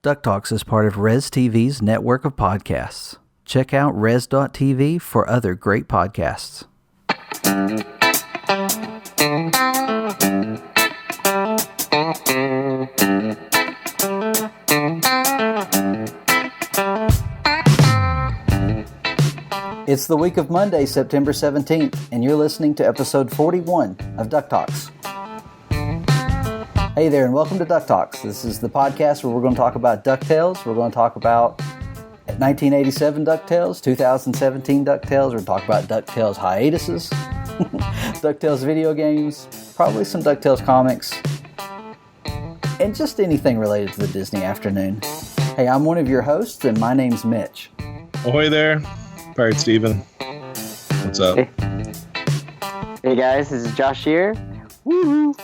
DuckTalks is part of Res TV's network of podcasts. Check out res.tv for other great podcasts. It's the week of Monday, September 17th, and you're listening to episode 41 of DuckTalks. Hey there, and welcome to DuckTalks. This is the podcast where we're going to talk about DuckTales. We're going to talk about 1987 DuckTales, 2017 DuckTales. We're going to talk about DuckTales hiatuses, DuckTales video games, probably some DuckTales comics, and just anything related to the Disney afternoon. Hey, I'm one of your hosts, and my name's Mitch. Ahoy there, Pirate Steven. What's up? Hey guys, this is Josh here. Woohoo!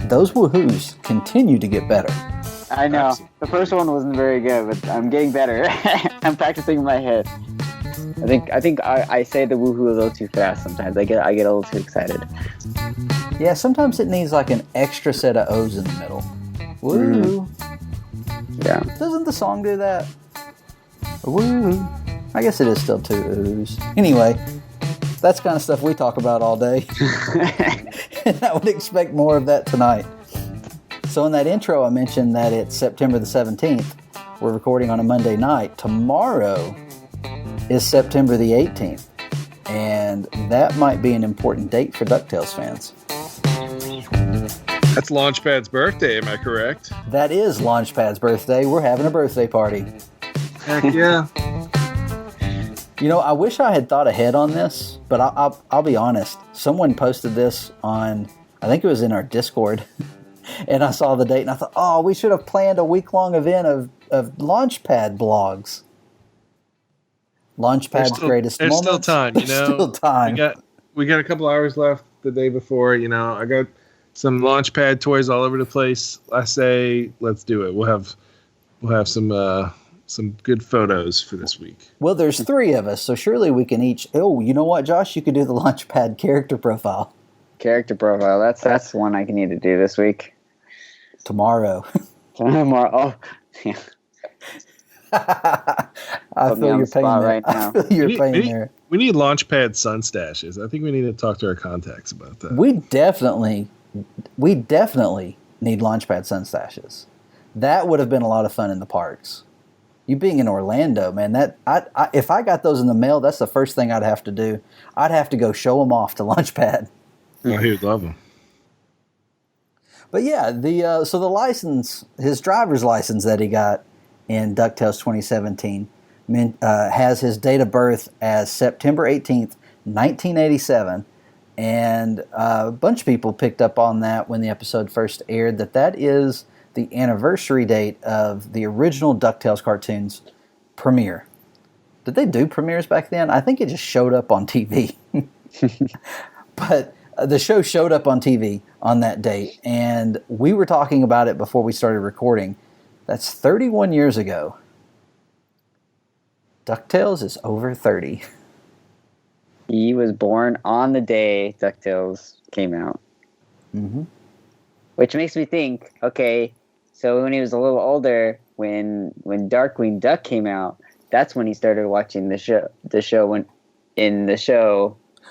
Those woohoos continue to get better. I know. Absolutely. The first one wasn't very good, but I'm getting better. I'm practicing in my head. I think I say the woohoo a little too fast sometimes. I get a little too excited. Yeah, sometimes it needs like an extra set of O's in the middle. Woo. Yeah. Doesn't the song do that? Woo. I guess it is still two O's. Anyway, that's kind of stuff we talk about all day. And I would expect more of that tonight. So in that intro, I mentioned that it's September the 17th. We're recording on a Monday night. Tomorrow is September the 18th. And that might be an important date for DuckTales fans. That's Launchpad's birthday, am I correct? That is Launchpad's birthday. We're having a birthday party. Heck yeah. You know, I wish I had thought ahead on this, but I'll be honest. Someone posted this on, I think it was in our Discord, and I saw the date, and I thought, oh, we should have planned a week-long event of Launchpad blogs. Launchpad's greatest moments. There's still time, you know. There's still time. We got a couple hours left the day before, you know. I got some Launchpad toys all over the place. I say, let's do it. We'll have some good photos for this week. Well, there's three of us, so surely we can each... Oh, you know what, Josh? You could do the Launchpad character profile. Character profile. That's one I need to do this week. Tomorrow. Tomorrow. Oh, yeah. I feel your pain there. Right now. I feel your pain there. We need Launchpad sun stashes. I think we need to talk to our contacts about that. We definitely need Launchpad sun stashes. That would have been a lot of fun in the parks. You being in Orlando, man, if I got those in the mail, that's the first thing I'd have to do. I'd have to go show them off to Launchpad. Oh, he would love them. But yeah, so the license, his driver's license that he got in DuckTales 2017 has his date of birth as September 18th, 1987. And a bunch of people picked up on that when the episode first aired, that is the anniversary date of the original DuckTales cartoons premiere. Did they do premieres back then? I think it just showed up on TV. But the show showed up on TV on that date, and we were talking about it before we started recording. That's 31 years ago. DuckTales is over 30. He was born on the day DuckTales came out. Mm-hmm. Which makes me think, okay, so when he was a little older, when Darkwing Duck came out, that's when he started watching the show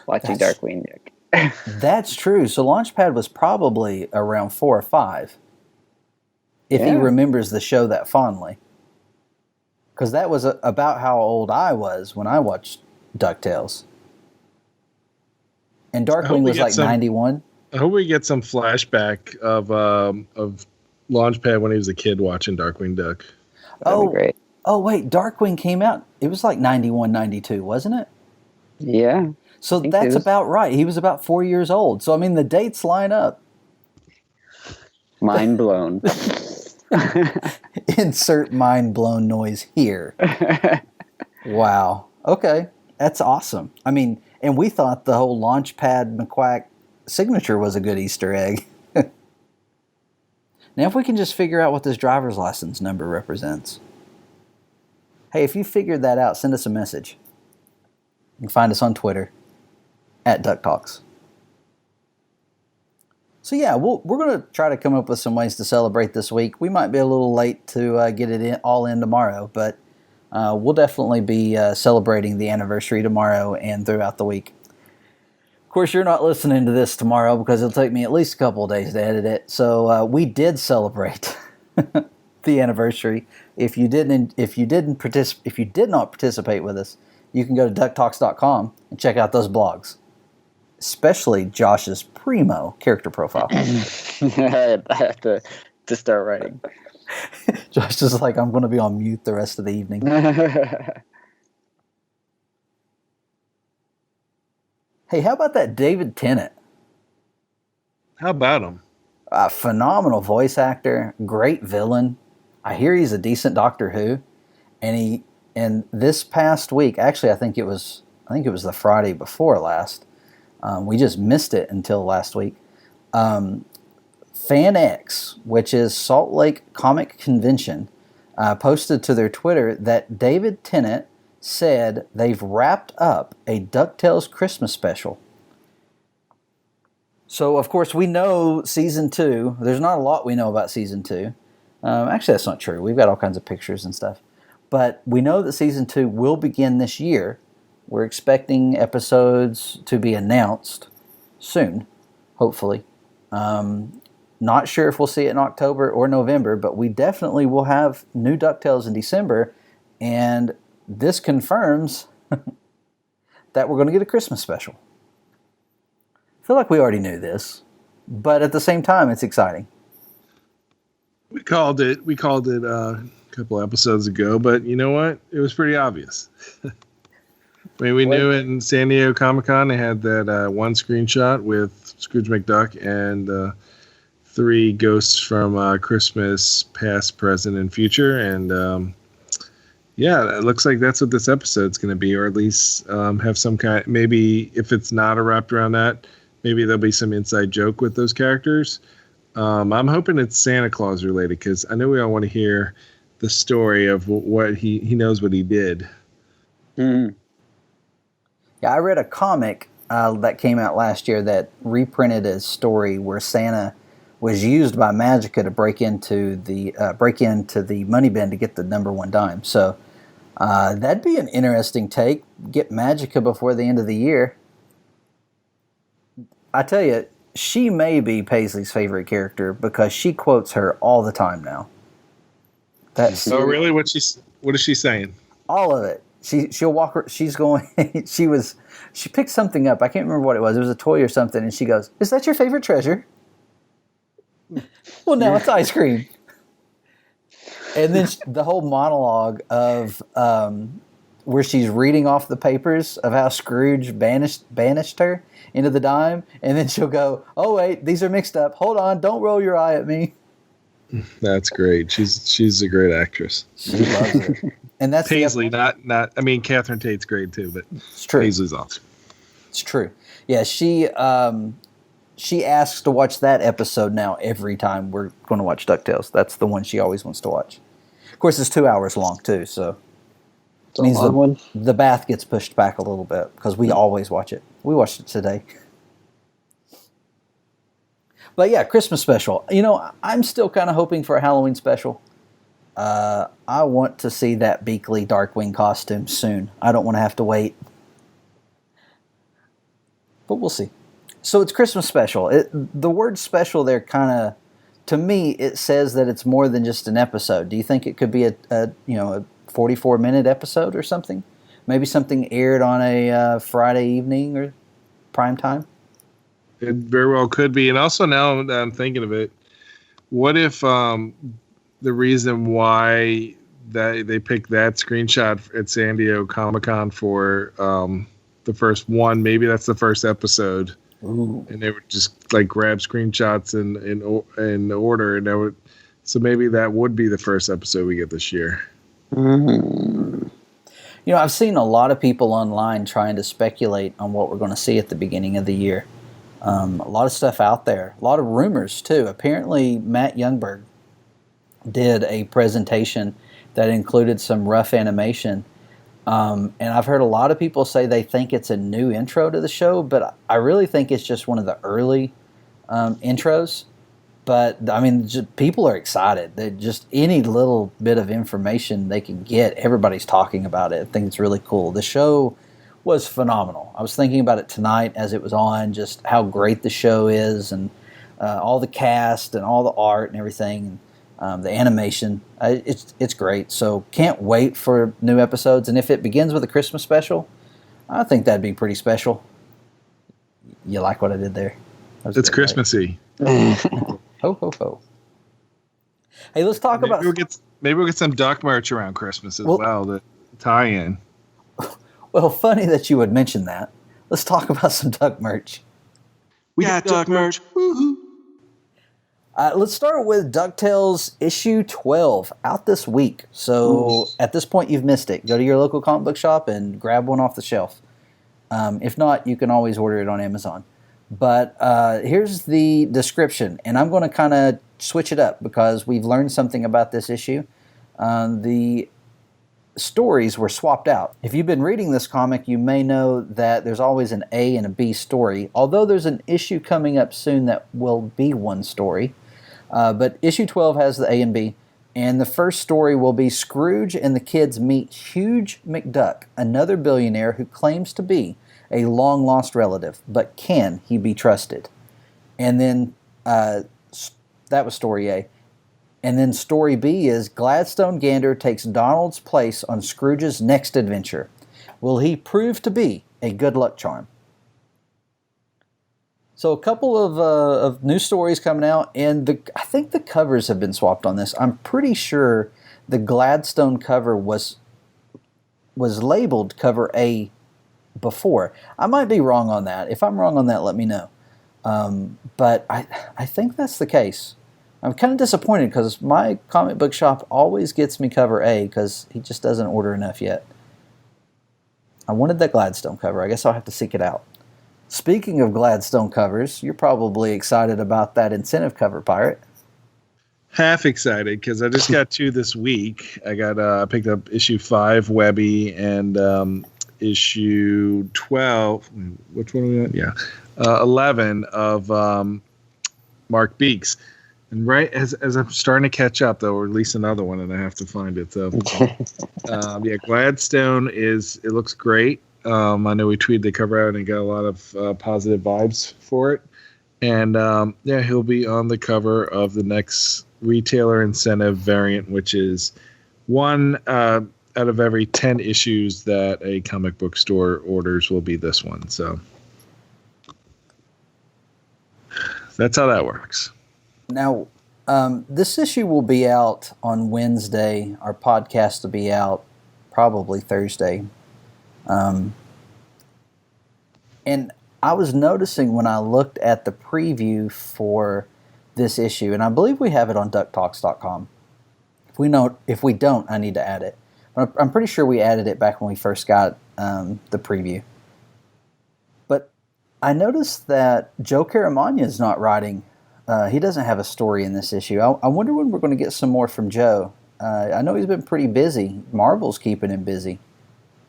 watching Darkwing Duck. That's true. So Launchpad was probably around 4 or 5, if he remembers the show that fondly. Because that was about how old I was when I watched DuckTales. And Darkwing was like 91. I hope we get some flashback of Launchpad when he was a kid watching Darkwing Duck. That'd be great. Oh, wait, Darkwing came out. It was like 91, 92, wasn't it? Yeah. So that's about right. He was about 4 years old. So, I mean, the dates line up. Mind blown. Insert mind blown noise here. Wow. Okay. That's awesome. I mean, and we thought the whole Launchpad McQuack signature was a good Easter egg. Now, if we can just figure out what this driver's license number represents. Hey, if you figured that out, send us a message. You can find us on Twitter @DuckTalks. So yeah, we're going to try to come up with some ways to celebrate this week. We might be a little late to get it all in tomorrow, but we'll definitely be celebrating the anniversary tomorrow and throughout the week. Of course, you're not listening to this tomorrow because it'll take me at least a couple of days to edit it. So we did celebrate the anniversary. If you did not participate with us, you can go to DuckTalks.com and check out those blogs, especially Josh's primo character profile. I have to start writing. Josh is like, I'm going to be on mute the rest of the evening. Hey, how about that David Tennant? How about him? A phenomenal voice actor, great villain. I hear he's a decent Doctor Who, and this past week, actually, I think it was the Friday before last. We just missed it until last week. FanX, which is Salt Lake Comic Convention, posted to their Twitter that David Tennant said they've wrapped up a DuckTales Christmas special. So, of course, we know Season 2. There's not a lot we know about Season 2. Actually, that's not true. We've got all kinds of pictures and stuff. But we know that Season 2 will begin this year. We're expecting episodes to be announced soon, hopefully. Not sure if we'll see it in October or November, but we definitely will have new DuckTales in December. And this confirms that we're going to get a Christmas special. I feel like we already knew this, but at the same time, it's exciting. We called it a couple episodes ago, but you know what? It was pretty obvious. I mean, we knew in San Diego Comic-Con they had that one screenshot with Scrooge McDuck and 3 ghosts from Christmas, past, present, and future, and yeah, it looks like that's what this episode's going to be, or at least have some kind. Maybe if it's not wrapped around that, maybe there'll be some inside joke with those characters. I'm hoping it's Santa Claus related because I know we all want to hear the story of what he knows what he did. Mm-hmm. Yeah, I read a comic that came out last year that reprinted a story where Santa was used by Magica to break into the money bin to get the number 1 dime. So that'd be an interesting take. Get Magica before the end of the year. I tell you, she may be Paisley's favorite character because she quotes her all the time now. That's really what is she saying? All of it. She'll walk her. She's going. She picked something up. I can't remember what it was. It was a toy or something, and she goes, "Is that your favorite treasure?" Well, now it's ice cream. And then the whole monologue of where she's reading off the papers of how Scrooge banished her into the dime, and then she'll go, "Oh wait, these are mixed up. Hold on, don't roll your eye at me." That's great. She's a great actress. She loves it. And that's Paisley, not. I mean, Catherine Tate's great too, but it's true. Paisley's awesome. It's true. Yeah, she asks to watch that episode now every time we're going to watch DuckTales. That's the one she always wants to watch. Of course, it's 2 hours long too, so it means the bath gets pushed back a little bit because we always watch it. We watched it today. But yeah, Christmas special. You know, I'm still kind of hoping for a Halloween special. I want to see that Beakley Darkwing costume soon. I don't want to have to wait. But we'll see. So it's Christmas special. The word special there kind of, to me, it says that it's more than just an episode. Do you think it could be a 44-minute episode or something? Maybe something aired on a Friday evening or prime time? It very well could be. And also now that I'm thinking of it, what if the reason why that they picked that screenshot at San Diego Comic-Con for the first one, maybe that's the first episode. Ooh. And they would just like grab screenshots in order, and so maybe that would be the first episode we get this year. Mm. You know, I've seen a lot of people online trying to speculate on what we're going to see at the beginning of the year. A lot of stuff out there, a lot of rumors too. Apparently, Matt Youngberg did a presentation that included some rough animation. And I've heard a lot of people say they think it's a new intro to the show, but I really think it's just one of the early intros. But I mean, people are excited. They just any little bit of information they can get, everybody's talking about it. I think it's really cool. The show was phenomenal. I was thinking about it tonight as it was on, just how great the show is, and all the cast and all the art and everything, and the animation. It's great. So can't wait for new episodes. And if it begins with a Christmas special, I think that'd be pretty special. You like what I did there? It's Christmassy. Ho, ho, ho. Hey, let's talk about... Maybe we'll get some duck merch around Christmas as well to tie in. Well, funny that you would mention that. Let's talk about some duck merch. We got duck merch. Woo-hoo. Let's start with DuckTales issue 12, out this week. So at this point, you've missed it. Go to your local comic book shop and grab one off the shelf. If not, you can always order it on Amazon. But here's the description, and I'm going to kind of switch it up because we've learned something about this issue. The stories were swapped out. If you've been reading this comic, you may know that there's always an A and a B story, although there's an issue coming up soon that will be one story. But issue 12 has the A and B, and the first story will be Scrooge and the kids meet Huge McDuck, another billionaire who claims to be a long-lost relative, but can he be trusted? And then that was story A. And then story B is Gladstone Gander takes Donald's place on Scrooge's next adventure. Will he prove to be a good luck charm? So a couple of new stories coming out, and I think the covers have been swapped on this. I'm pretty sure the Gladstone cover was labeled cover A before. I might be wrong on that. If I'm wrong on that, let me know. But I think that's the case. I'm kind of disappointed because my comic book shop always gets me cover A because he just doesn't order enough yet. I wanted that Gladstone cover. I guess I'll have to seek it out. Speaking of Gladstone covers, you're probably excited about that incentive cover, Pirate. Half excited because I just got 2 this week. I picked up issue 5, Webby, and issue 12. Which one are we at? Yeah, 11 of Mark Beeks. And right as I'm starting to catch up, they'll release another one, and I have to find it. So, yeah, Gladstone it looks great. I know we tweeted the cover out and got a lot of positive vibes for it. And yeah, he'll be on the cover of the next retailer incentive variant, which is one out of every 10 issues that a comic book store orders will be this one. So that's how that works. Now, this issue will be out on Wednesday. Our podcast will be out probably Thursday. And I was noticing when I looked at the preview for this issue, and I believe we have it on DuckTalks.com. If we don't, I need to add it. But I'm pretty sure we added it back when we first got the preview. But I noticed that Joe Caramagna is not writing. He doesn't have a story in this issue. I wonder when we're going to get some more from Joe. I know he's been pretty busy. Marvel's keeping him busy.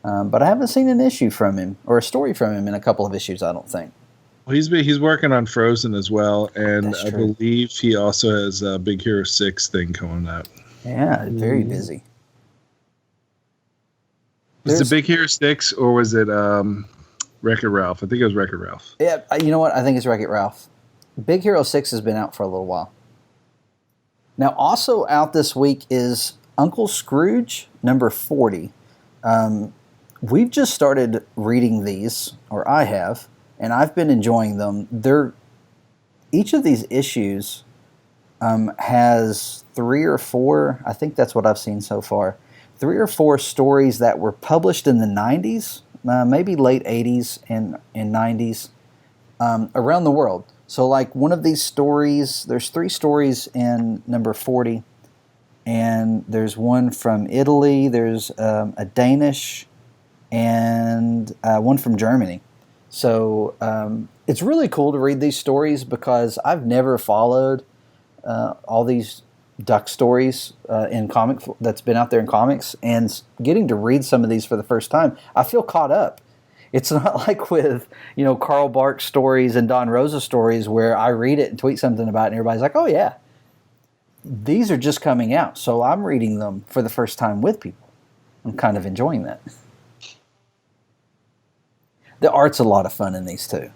But I haven't seen an issue from him, or a story from him in a couple of issues, I don't think. Well, he's working on Frozen as well, and I believe he also has a Big Hero 6 thing coming out. Yeah, very busy. Was it Big Hero 6, or was it Wreck-It Ralph? I think it was Wreck-It Ralph. Yeah, you know what? I think it's Wreck-It Ralph. Big Hero 6 has been out for a little while. Now, also out this week is Uncle Scrooge, number 40. We've just started reading these, or I have, and I've been enjoying them. Each of these issues has 3 or 4, I think that's what I've seen so far, 3 or 4 stories that were published in the 90s, maybe late 80s and 90s, around the world. So like one of these stories, there's 3 stories in number 40, and there's one from Italy, there's a Danish, and one from Germany. So it's really cool to read these stories because I've never followed all these duck stories in that's been out there in comics, and getting to read some of these for the first time, I feel caught up. It's not like with, Carl Barks stories and Don Rosa stories where I read it and tweet something about it and everybody's like, oh yeah. These are just coming out, so I'm reading them for the first time with people. I'm kind of enjoying that. The art's a lot of fun in these too.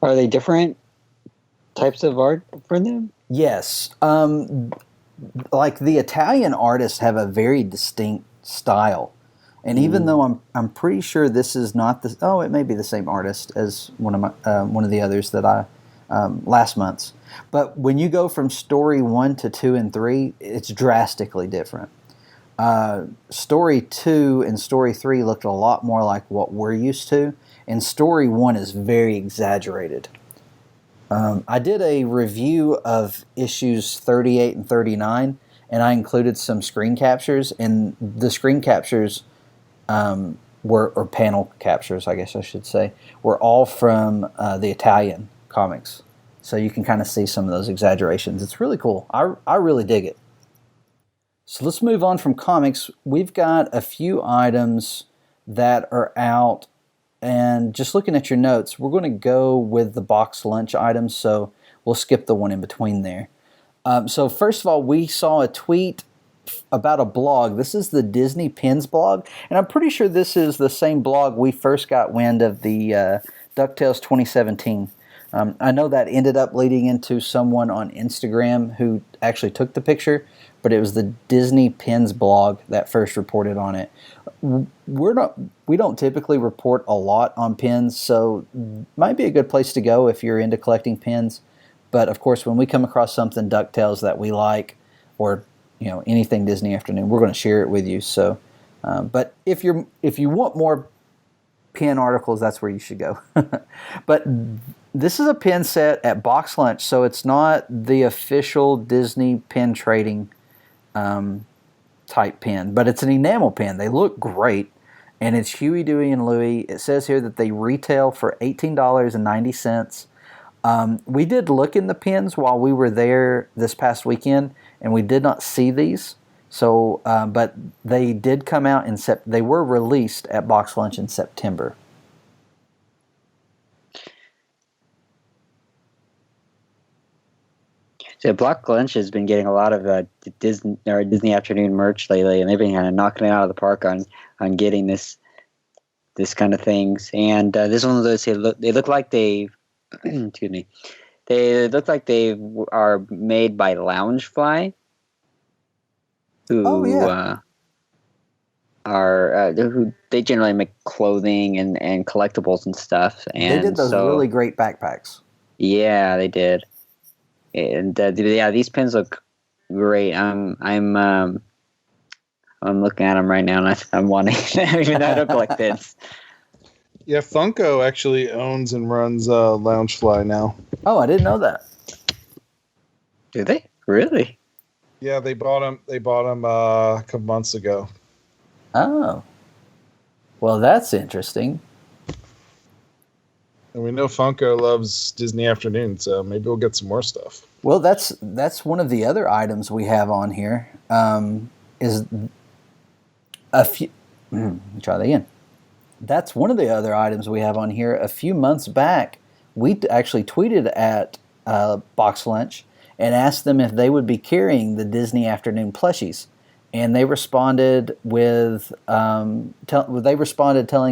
Are they different types of art for them? Yes. Like the Italian artists have a very distinct style. And even though I'm pretty sure this is not it may be the same artist as one of the others that I last month's. But when you go from story 1 to 2 and 3, it's drastically different. Story 2 and story 3 looked a lot more like what we're used to, and story 1 is very exaggerated. I did a review of issues 38 and 39, and I included some screen captures, and the screen captures or panel captures, I guess I should say, were all from the Italian comics. So you can kind of see some of those exaggerations. It's really cool. I really dig it. So let's move on from comics. We've got a few items that are out, and just looking at your notes, we're going to go with the box lunch items, so we'll skip the one in between there. So first of all, we saw a tweet about a blog. This is the Disney Pins blog, and I'm pretty sure this is the same blog we first got wind of the DuckTales 2017. I know that ended up leading into someone on Instagram who actually took the picture, but it was the Disney Pins blog that first reported on it. We don't typically report a lot on pins, so might be a good place to go if you're into collecting pins. But of course, when we come across something DuckTales that we like, or anything Disney Afternoon, we're going to share it with you. So, but if you want more pin articles, that's where you should go. But this is a pin set at Box Lunch, so it's not the official Disney pin trading type pin, but it's an enamel pin. They look great, and it's Huey, Dewey, and Louie. It says here that they retail for $18.90. We did look in the pins while we were there this past weekend, and we did not see these. So, but they did come out they were released at Box Lunch in September. So Box Lunch has been getting a lot of Disney Afternoon merch lately, and they've been kind of knocking it out of the park on getting this kind of things. And this one of those, they look like they excuse me, they look like they are made by Loungefly, who who they generally make clothing and collectibles and stuff. And they did those really great backpacks. Yeah, they did. And these pins look great. I'm looking at them right now, and I'm wanting them, even though I don't collect pins. Yeah, Funko actually owns and runs Loungefly now. Oh, I didn't know that. Do they really? Yeah, they bought him. They bought him a couple months ago. Oh, well, that's interesting. And we know Funko loves Disney Afternoon, so maybe we'll get some more stuff. Well, that's one of the other items we have on here. Is a few. Let me try that again. That's one of the other items we have on here. A few months back, we actually tweeted at Box Lunch and asked them if they would be carrying the Disney Afternoon plushies, and they responded with telling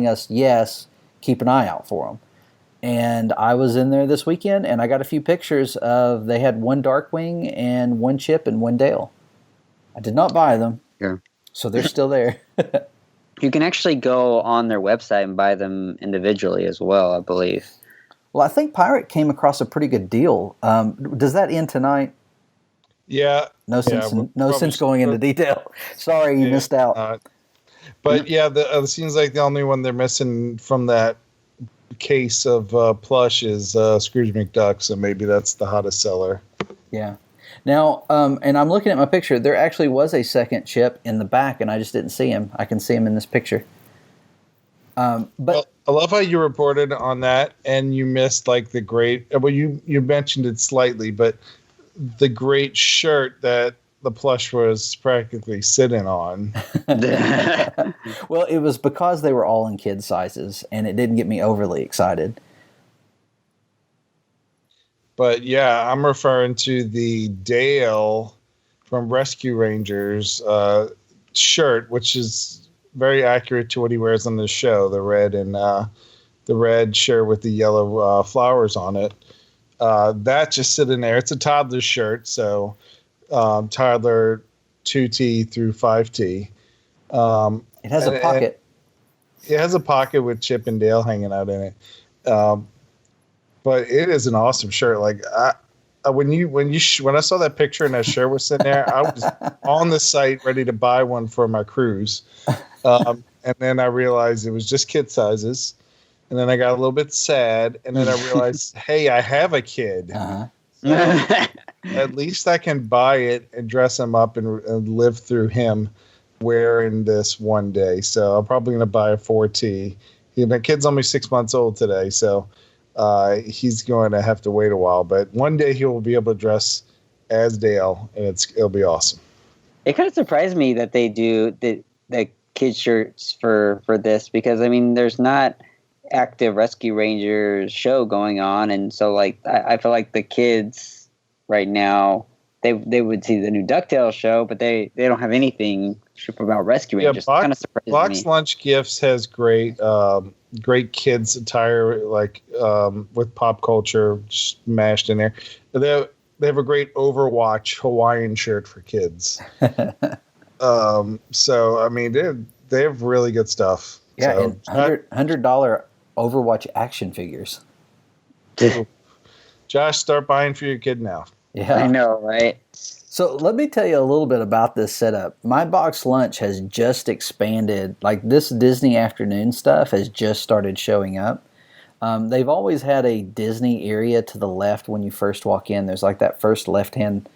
us yes, keep an eye out for them. And I was in there this weekend, and I got a few pictures of, they had one Darkwing and one Chip and one Dale. I did not buy them, so they're still there. You can actually go on their website and buy them individually as well, I believe. Well, I think Pirate came across a pretty good deal. Does that end tonight? Yeah. No sense going into detail. Sorry, you missed out. But yeah, it seems like the only one they're missing from that case of plush is Scrooge McDuck, so maybe that's the hottest seller. Yeah. Now, and I'm looking at my picture. There actually was a second Chip in the back, and I just didn't see him. I can see him in this picture. But well, I love how you reported on that, and you missed like the great. Well, you mentioned it slightly, but the great shirt that the plush was practically sitting on. Well, it was because they were all in kid sizes, and it didn't get me overly excited. But yeah, I'm referring to the Dale from Rescue Rangers shirt, which is very accurate to what he wears on the show. The red shirt with the yellow flowers on it. That just sitting there. It's a toddler shirt, so toddler 2T through 5T. It has a pocket. It has a pocket with Chip and Dale hanging out in it. But it is an awesome shirt. Like when I saw that picture and that shirt was sitting there, I was on the site ready to buy one for my cruise. And then I realized it was just kid sizes. And then I got a little bit sad. And then I realized, hey, I have a kid. Uh-huh. So at least I can buy it and dress him up and live through him wearing this one day. So I'm probably going to buy a 4T. My kid's only 6 months old today, so he's going to have to wait a while. But one day he will be able to dress as Dale, and it'll be awesome. It kind of surprised me that they do the kid shirts for this, because I mean, there's not active Rescue Rangers show going on, and so like I feel like the kids right now they would see the new DuckTales show, but they don't have anything about Rescue Rangers. Yeah, Kind of surprises Box me. Lunch Gifts has great kids attire, like with pop culture mashed in there. They have a great Overwatch Hawaiian shirt for kids. So I mean they have really good stuff. Yeah, so, and $100 Overwatch action figures. Josh, start buying for your kid now. Yeah, I know, right? So let me tell you a little bit about this setup. My box lunch has just expanded. Like, this Disney afternoon stuff has just started showing up. They've always had a Disney area to the left when you first walk in. There's like that first left-hand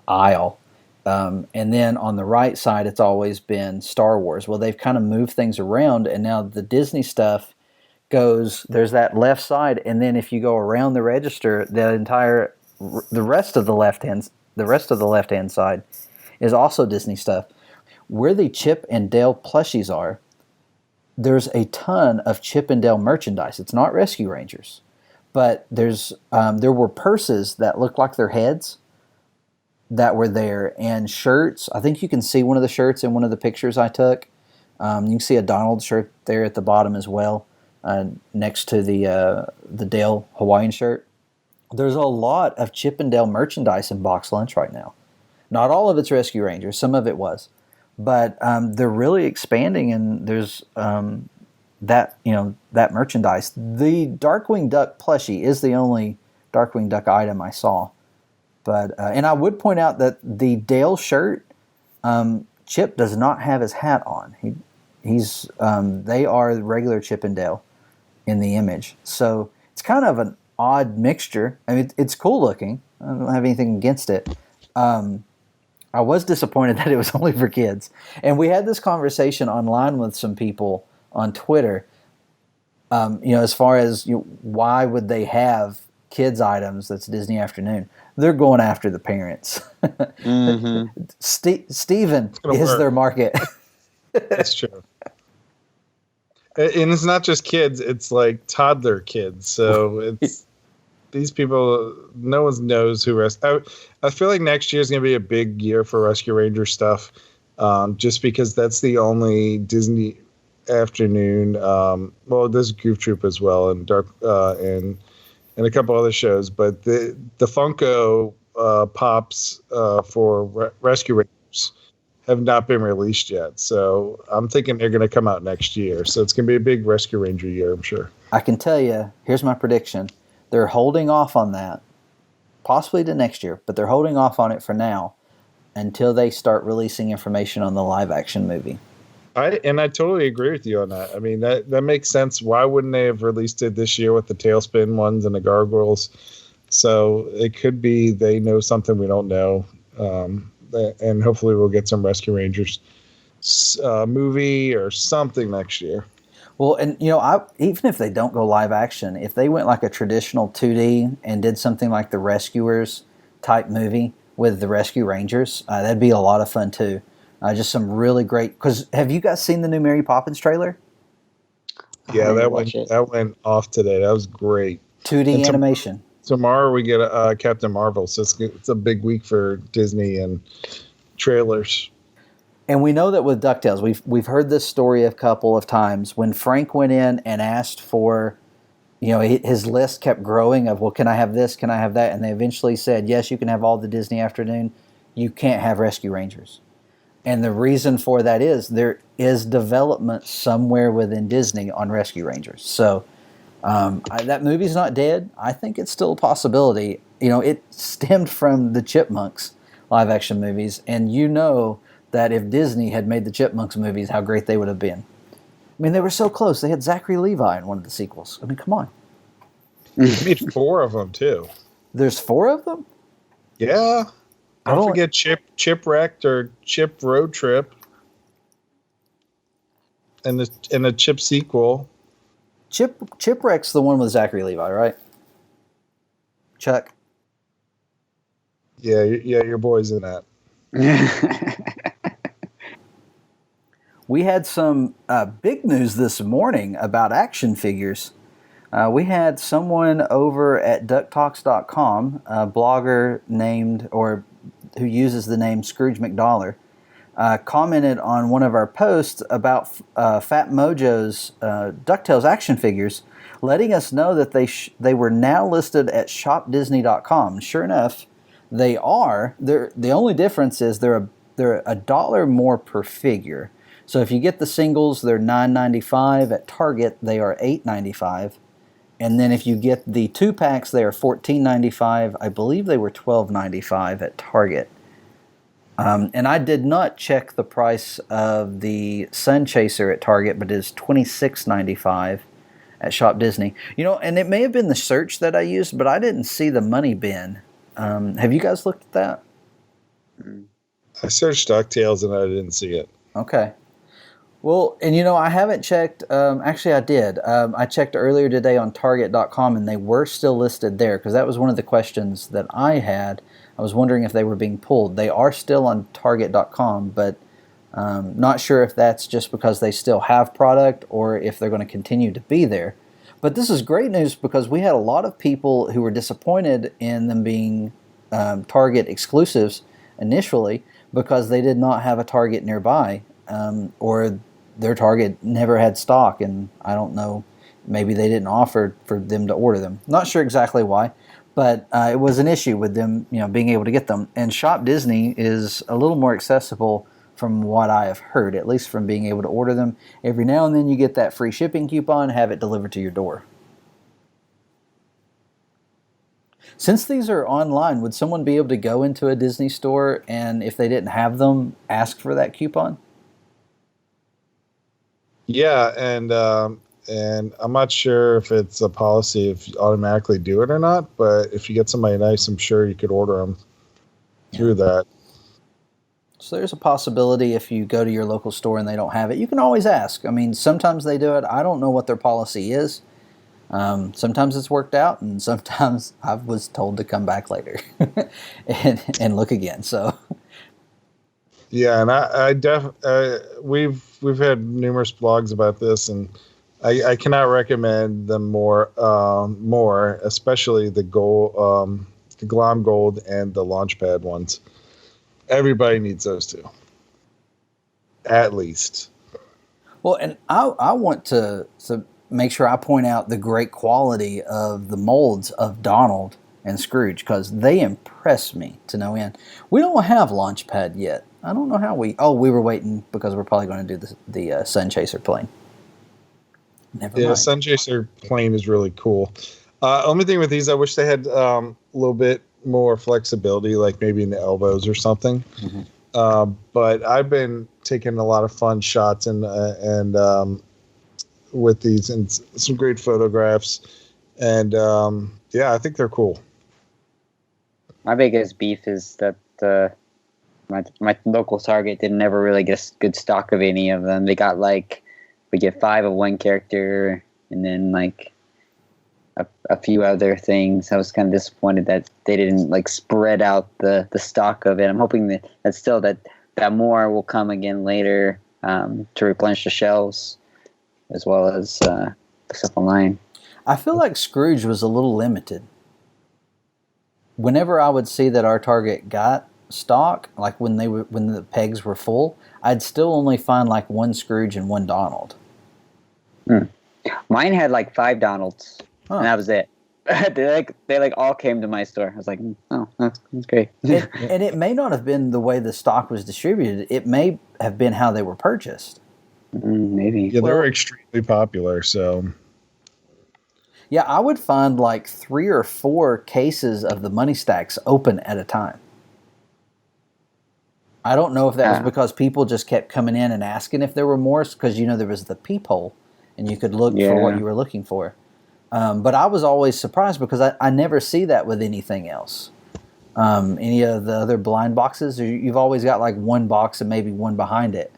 aisle. And then on the right side, it's always been Star Wars. Well, they've kind of moved things around, and now the Disney stuff there's that left side, and then if you go around the register, the rest of the left-hand side is also Disney stuff. Where the Chip and Dale plushies are, there's a ton of Chip and Dale merchandise. It's not Rescue Rangers, but there were purses that looked like their heads that were there, and shirts. I think you can see one of the shirts in one of the pictures I took. You can see a Donald shirt there at the bottom as well, next to the Dale Hawaiian shirt. There's a lot of Chip and Dale merchandise in Box Lunch right now. Not all of it's Rescue Rangers. Some of it was. But they're really expanding, and there's that merchandise. The Darkwing Duck plushie is the only Darkwing Duck item I saw. But and I would point out that the Dale shirt, Chip does not have his hat on. They are regular Chip and Dale in the image. So it's kind of an odd mixture. I mean, it's cool looking. I don't have anything against it. I was disappointed that it was only for kids. And we had this conversation online with some people on Twitter, as far as why would they have kids items that's Disney Afternoon. They're going after the parents. Mm-hmm. Steven is their market. That's true. And it's not just kids, it's like toddler kids. So it's these people, no one knows who I feel like next year is going to be a big year for Rescue Ranger stuff, just because that's the only Disney afternoon. Well, there's Goof Troop as well, and and a couple other shows. But the Funko Pops for Rescue Rangers have not been released yet. So I'm thinking they're going to come out next year. So it's going to be a big Rescue Ranger year, I'm sure. I can tell you, here's my prediction. They're holding off on that, possibly to next year, but they're holding off on it for now until they start releasing information on the live-action movie. I totally agree with you on that. I mean, that makes sense. Why wouldn't they have released it this year with the Tailspin ones and the Gargoyles? So it could be they know something we don't know, and hopefully we'll get some Rescue Rangers movie or something next year. Well, and even if they don't go live action, if they went like a traditional 2D and did something like the Rescuers type movie with the Rescue Rangers. That'd be a lot of fun too. Just some really great. Because have you guys seen the new Mary Poppins trailer? Yeah, that went off today. That was great. 2D animation. Tomorrow we get Captain Marvel, so it's a big week for Disney and trailers. And we know that with DuckTales, we've heard this story a couple of times. When Frank went in and asked for, his list kept growing of, well, can I have this? Can I have that? And they eventually said, yes, you can have all the Disney Afternoon. You can't have Rescue Rangers. And the reason for that is there is development somewhere within Disney on Rescue Rangers. So that movie's not dead. I think it's still a possibility. It stemmed from the Chipmunks live action movies. And that if Disney had made the Chipmunks movies, how great they would have been. I mean, they were so close. They had Zachary Levi in one of the sequels. I mean, come on. They made 4 of them, too. There's 4 of them? Yeah. Don't forget Chipwrecked or Chip Road Trip. And the Chip sequel. Chipwreck's the one with Zachary Levi, right? Chuck? Yeah, your boy's in that. We had some big news this morning about action figures. We had someone over at DuckTalks.com, a blogger who uses the name Scrooge McDollar, commented on one of our posts about Fat Mojo's DuckTales action figures, letting us know that they were now listed at ShopDisney.com. Sure enough, they are. The only difference is they're $1 more per figure. So if you get the singles, they're $9.95. At Target, they are $8.95. And then if you get the 2-packs, they are $14.95. I believe they were $12.95 at Target. And I did not check the price of the Sun Chaser at Target, but it is $26.95 at Shop Disney. And it may have been the search that I used, but I didn't see the money bin. Have you guys looked at that? I searched DuckTales and I didn't see it. Okay. Well, and I haven't checked. Actually, I did. I checked earlier today on Target.com, and they were still listed there because that was one of the questions that I had. I was wondering if they were being pulled. They are still on Target.com, but not sure if that's just because they still have product or if they're going to continue to be there. But this is great news because we had a lot of people who were disappointed in them being Target exclusives initially because they did not have a Target nearby, or their Target never had stock, and I don't know, maybe they didn't offer for them to order them. Not sure exactly why, but it was an issue with them, being able to get them. And Shop Disney is a little more accessible from what I have heard, at least from being able to order them. Every now and then you get that free shipping coupon, have it delivered to your door. Since these are online, would someone be able to go into a Disney store and if they didn't have them, ask for that coupon? Yeah, and I'm not sure if it's a policy if you automatically do it or not, but if you get somebody nice, I'm sure you could order them through that. So there's a possibility if you go to your local store and they don't have it, you can always ask. I mean, sometimes they do it. I don't know what their policy is. Sometimes it's worked out, and sometimes I was told to come back later and look again. So. Yeah, and we've had numerous blogs about this, and I cannot recommend them more, especially the gold, the Glom Gold and the Launchpad ones. Everybody needs those two, at least. Well, and I want to make sure I point out the great quality of the molds of Donald and Scrooge because they impress me to no end. We don't have Launchpad yet. I don't know how we were waiting because we're probably going to do the Sun Chaser plane. Never mind. Sun Chaser plane is really cool. Only thing with these, I wish they had a little bit more flexibility, like maybe in the elbows or something. Mm-hmm. But I've been taking a lot of fun shots and with these and some great photographs. And I think they're cool. My biggest beef is that my local Target didn't ever really get good stock of any of them. They got we get 5 of one character, and then a few other things. I was kind of disappointed that they didn't like spread out the stock of it. I'm hoping that still that more will come again later to replenish the shelves as well as the stuff online. I feel like Scrooge was a little limited. Whenever I would see that our Target got stock, like when the pegs were full, I'd still only find like one Scrooge and one Donald. Mine had like 5 Donalds, and that was it. they all came to my store. I was like, oh, that's great. And it may not have been the way the stock was distributed. It may have been how they were purchased. Maybe. Yeah, they were extremely popular. So. Yeah, I would find like 3 or 4 cases of the money stacks open at a time. I don't know if that was because people just kept coming in and asking if there were more, because there was the peephole, and you could look for what you were looking for. But I was always surprised because I never see that with anything else. Any of the other blind boxes, you've always got like one box and maybe one behind it.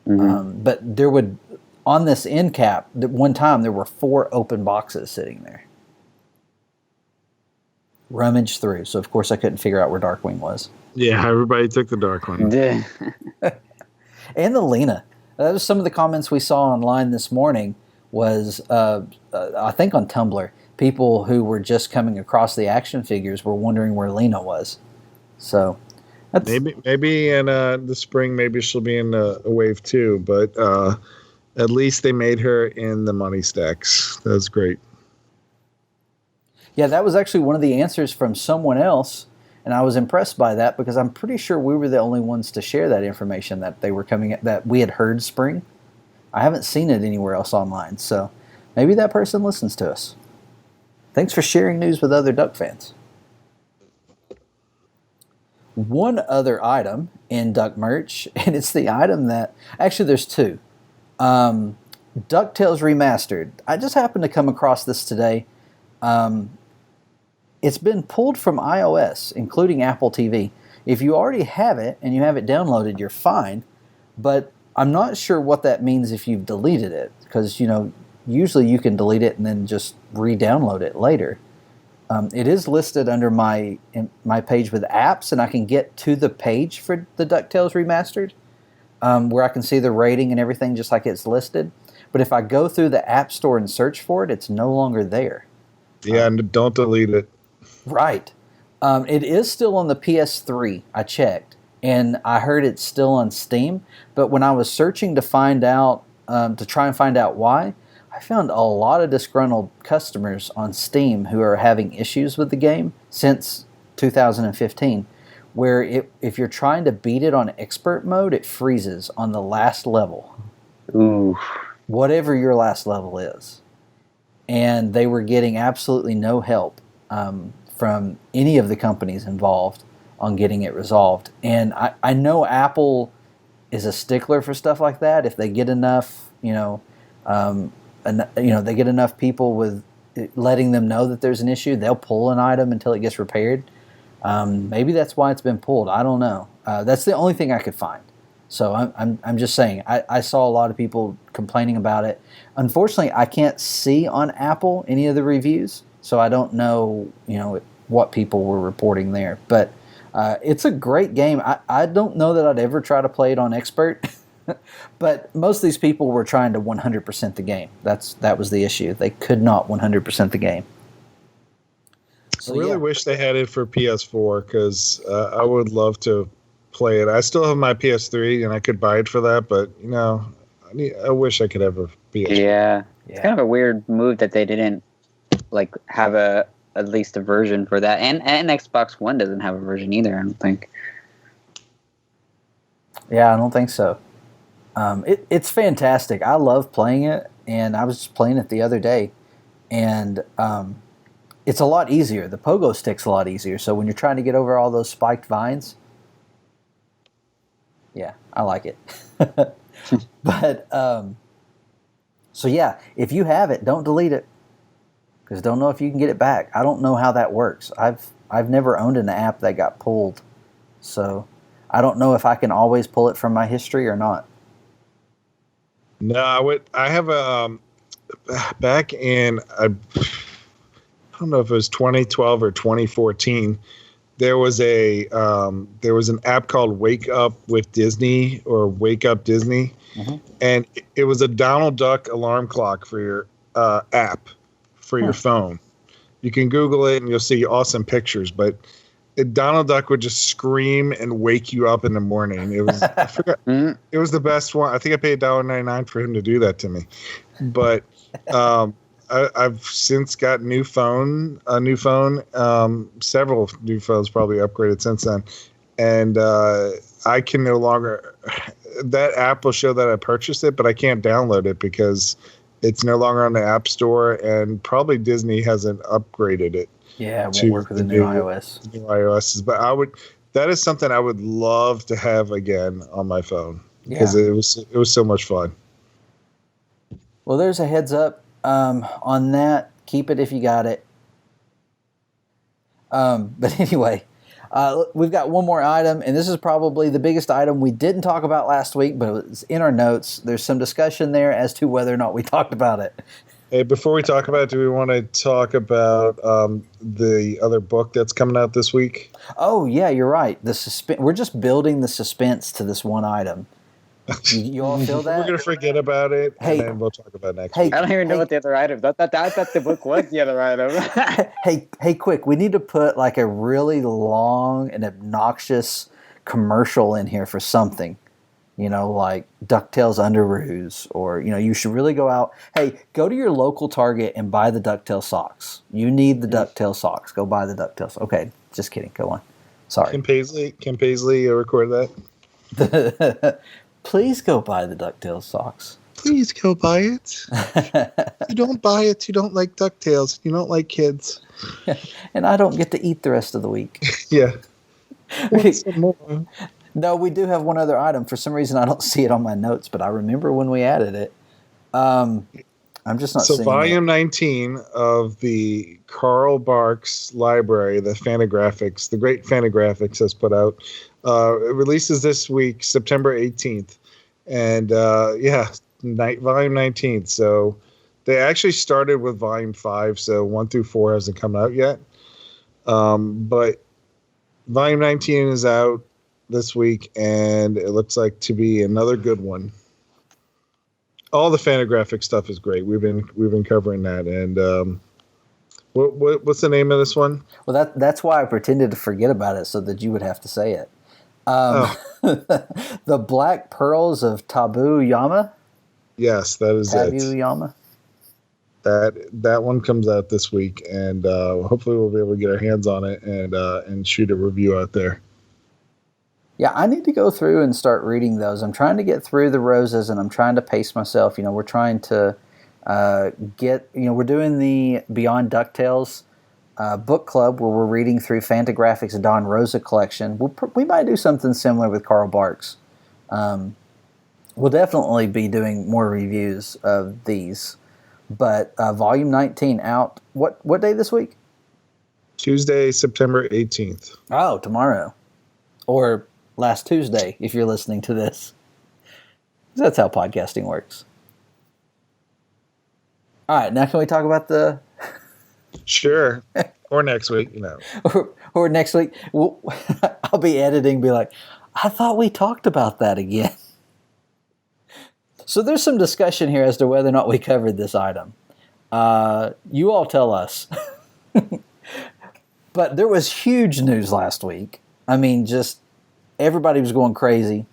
But there would, on this end cap, one time there were 4 open boxes sitting there. Rummaged through. So, of course, I couldn't figure out where Darkwing was. Yeah, everybody took the Darkwing. And the Lena. That was some of the comments we saw online this morning was, I think on Tumblr, people who were just coming across the action figures were wondering where Lena was. So, maybe in the spring, maybe she'll be in a wave 2, but at least they made her in the money stacks. That's great. Yeah, that was actually one of the answers from someone else, and I was impressed by that because I'm pretty sure we were the only ones to share that information that they were coming at, that we had heard spring. I haven't seen it anywhere else online, so maybe that person listens to us. Thanks for sharing news with other Duck fans. One other item in Duck merch, and it's the item that, actually there's 2. DuckTales Remastered. I just happened to come across this today. It's been pulled from iOS, including Apple TV. If you already have it and you have it downloaded, you're fine. But I'm not sure what that means if you've deleted it, because usually you can delete it and then just re-download it later. It is listed under my page with apps, and I can get to the page for the DuckTales Remastered, where I can see the rating and everything just like it's listed. But if I go through the App Store and search for it, it's no longer there. Yeah, and don't delete it. Right. It is still on the PS3, I checked, and I heard it's still on Steam. But when I was searching to find out, to try and find out why, I found a lot of disgruntled customers on Steam who are having issues with the game since 2015, where if you're trying to beat it on expert mode, it freezes on the last level. Ooh. Whatever your last level is. And they were getting absolutely no help from any of the companies involved on getting it resolved. And I know Apple is a stickler for stuff like that. If they get enough, they get enough people with letting them know that there's an issue, they'll pull an item until it gets repaired. Maybe that's why it's been pulled. I don't know. That's the only thing I could find. So I'm just saying, I saw a lot of people complaining about it. Unfortunately, I can't see on Apple any of the reviews, so I don't know, what people were reporting there. But it's a great game. I don't know that I'd ever try to play it on expert, but most of these people were trying to 100% the game. That was the issue. They could not 100% the game. So, I really wish they had it for PS4 because I would love to play it. I still have my PS3 and I could buy it for that, but I wish I could have a PS4. Yeah. It's kind of a weird move that they didn't have at least a version for that, and Xbox One doesn't have a version either, I don't think. Yeah, I don't think so. It's fantastic. I love playing it, and I was just playing it the other day, and it's a lot easier. The pogo stick's a lot easier, so when you're trying to get over all those spiked vines, yeah, I like it. But, so yeah, if you have it, don't delete it, because don't know if you can get it back. I don't know how that works. I've never owned an app that got pulled, so I don't know if I can always pull it from my history or not. No, I have a back in I don't know if it was 2012 or 2014. There was an app called Wake Up with Disney or Wake Up Disney, and it was a Donald Duck alarm clock for your app for your phone. You can Google it and you'll see awesome pictures. But Donald Duck would just scream and wake you up in the morning. It was I forgot, it was the best one. I think I paid $1.99 for him to do that to me. But I've since got a new phone, several new phones probably upgraded since then. And I can no longer, that app will show that I purchased it, but I can't download it because it's no longer on the App Store, and probably Disney hasn't upgraded it. Yeah, it won't work with the new iOS. New iOS. But that is something I would love to have again on my phone because it was so much fun. Well, there's a heads up on that. Keep it if you got it. But anyway, we've got one more item, and this is probably the biggest item we didn't talk about last week, but it was in our notes. There's some discussion there as to whether or not we talked about it. Hey, before we talk about it, do we want to talk about the other book that's coming out this week? Oh, yeah, you're right. We're just building the suspense to this one item. You all feel that? We're going to forget about it, and then we'll talk about it next week. I don't even know what the other item. I thought the book was the other item. Hey, quick! We need to put like a really long and obnoxious commercial in here for something. Like DuckTales Underoos, or you should really go out. Hey, go to your local Target and buy the DuckTales socks. You need the DuckTales socks. Go buy the DuckTales. Okay, just kidding. Go on. Sorry. Can Paisley record that? Please go buy the DuckTales socks. Please go buy it. If you don't buy it, you don't like DuckTales. You don't like kids. And I don't get to eat the rest of the week. Yeah. Some more. No, we do have one other item. For some reason, I don't see it on my notes, but I remember when we added it. I'm just not seeing it. So volume 19 of the Carl Barks library, the Fantagraphics, the great Fantagraphics has put out. It releases this week, September 18th. And volume 19. So they actually started with volume 5, so 1 through 4 hasn't come out yet. But volume 19 is out this week, and it looks like to be another good one. All the Fantagraphic stuff is great. We've been covering that. And what's the name of this one? Well, that's why I pretended to forget about it so that you would have to say it. The Black Pearls of Tabu Yama. Yes, that is it. Tabu Yama. That one comes out this week, and hopefully we'll be able to get our hands on it and shoot a review out there. Yeah, I need to go through and start reading those. I'm trying to get through the Roses, and I'm trying to pace myself. We're trying to we're doing the Beyond DuckTales book club where we're reading through Fantagraphics' Don Rosa collection. We might do something similar with Carl Barks. We'll definitely be doing more reviews of these. But volume 19 out, what day this week? Tuesday, September 18th. Oh, tomorrow. Or last Tuesday, if you're listening to this. That's how podcasting works. All right, now can we talk about the... Sure. Or next week, or next week. I'll be editing, be like, I thought we talked about that again. So there's some discussion here as to whether or not we covered this item. You all tell us. But there was huge news last week. I mean, just everybody was going crazy.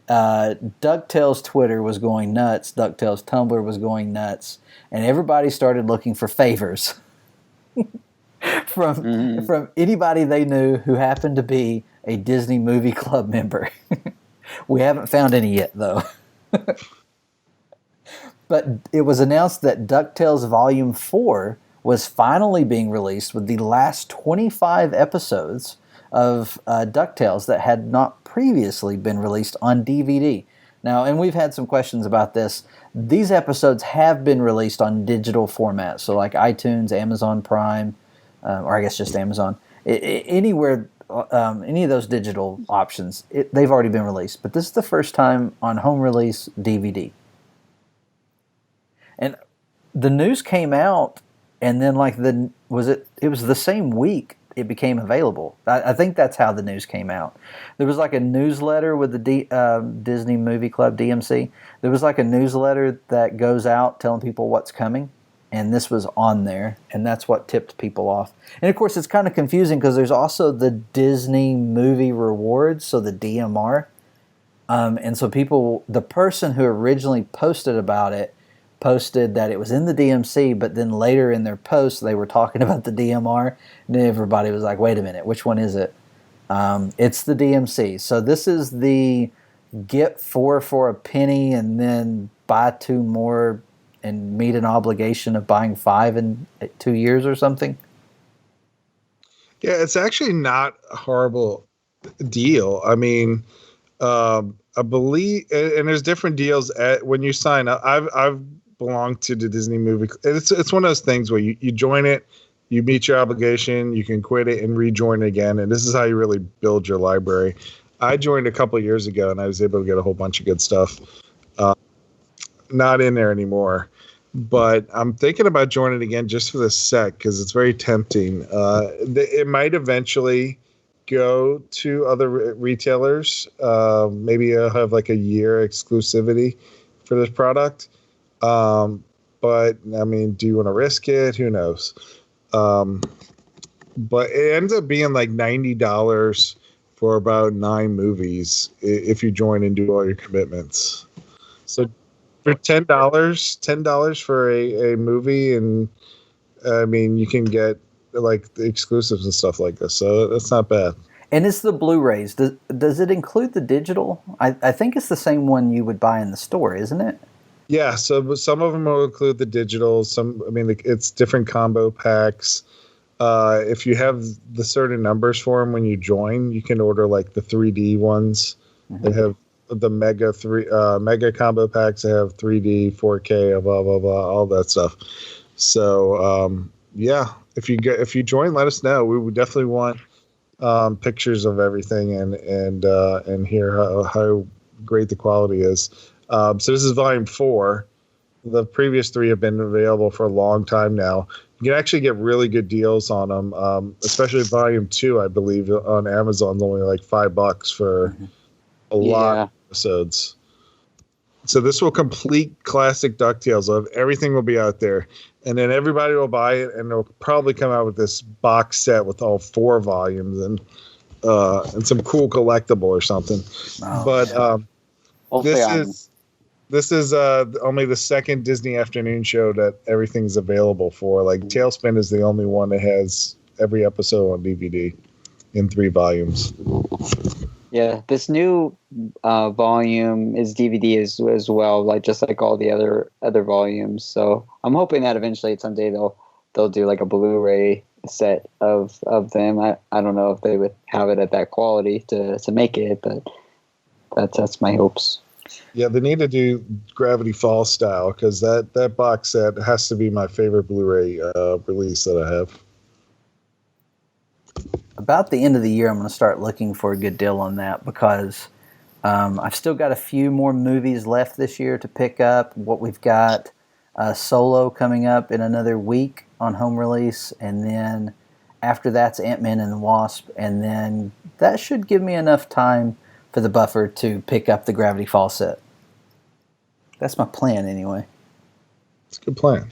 DuckTales Twitter was going nuts. DuckTales Tumblr was going nuts. And everybody started looking for favors from anybody they knew who happened to be a Disney Movie Club member. We haven't found any yet, though. But it was announced that DuckTales Volume 4 was finally being released with the last 25 episodes of DuckTales that had not previously been released on DVD. Now, and we've had some questions about this. These episodes have been released on digital formats, so like iTunes, Amazon Prime, or I guess just Amazon. Anywhere, any of those digital options, they've already been released. But this is the first time on home release DVD. And the news came out, and then like the was it? It was the same week it became available. I think that's how the news came out. There was like a newsletter with the Disney Movie Club (DMC). There was like a newsletter that goes out telling people what's coming, and this was on there, and that's what tipped people off. And of course, it's kind of confusing because there's also the Disney Movie Rewards, so the DMR. And so the person who originally posted about it posted that it was in the DMC, but then later in their post they were talking about the DMR, and then everybody was like, wait a minute, which one is it? It's the DMC. So this is the get 4 for a penny and then buy 2 more and meet an obligation of buying 5 in 2 years or something. Yeah, it's actually not a horrible deal. I mean, I believe, and there's different deals when you sign up. I've belonged to the Disney movie. It's one of those things where you join it, you meet your obligation, you can quit it and rejoin again, and this is how you really build your library. I joined a couple of years ago, and I was able to get a whole bunch of good stuff. Not in there anymore, but I'm thinking about joining again just for the set because it's very tempting. It might eventually go to other retailers. Maybe I'll have like a year exclusivity for this product. But I mean, do you want to risk it? Who knows? But it ends up being like $90 for about 9 movies if you join and do all your commitments. So for $10 for a movie, and I mean, you can get like the exclusives and stuff like this. So that's not bad. And it's the Blu-rays. Does it include the digital? I think it's the same one you would buy in the store, isn't it? Yeah, so some of them will include the digital. It's different combo packs. If you have the certain numbers for them when you join, you can order like the 3D ones. Mm-hmm. They have the mega combo packs. They have 3D, 4K, blah blah blah, all that stuff. So yeah, if you join, let us know. We would definitely want pictures of everything and hear how great the quality is. So this is volume 4. The previous 3 have been available for a long time now. You can actually get really good deals on them, especially volume 2, I believe, on Amazon, only like $5 for a lot of episodes. So this will complete classic DuckTales. Everything will be out there. And then everybody will buy it, and they'll probably come out with this box set with all 4 volumes and some cool collectible or something. Oh, but this is only the second Disney afternoon show that everything's available for. Like Tailspin is the only one that has every episode on DVD in 3 volumes. Yeah, this new volume is DVD as well, like just like all the other volumes. So I'm hoping that eventually someday they'll do like a Blu-ray set of them. I don't know if they would have it at that quality to make it, but that's my hopes. Yeah, they need to do Gravity Falls style because that box set has to be my favorite Blu-ray release that I have. About the end of the year, I'm going to start looking for a good deal on that because I've still got a few more movies left this year to pick up. What we've got Solo coming up in another week on home release, and then after that's Ant-Man and the Wasp, and then that should give me enough time for the buffer to pick up the Gravity Falls set. That's my plan anyway. It's a good plan.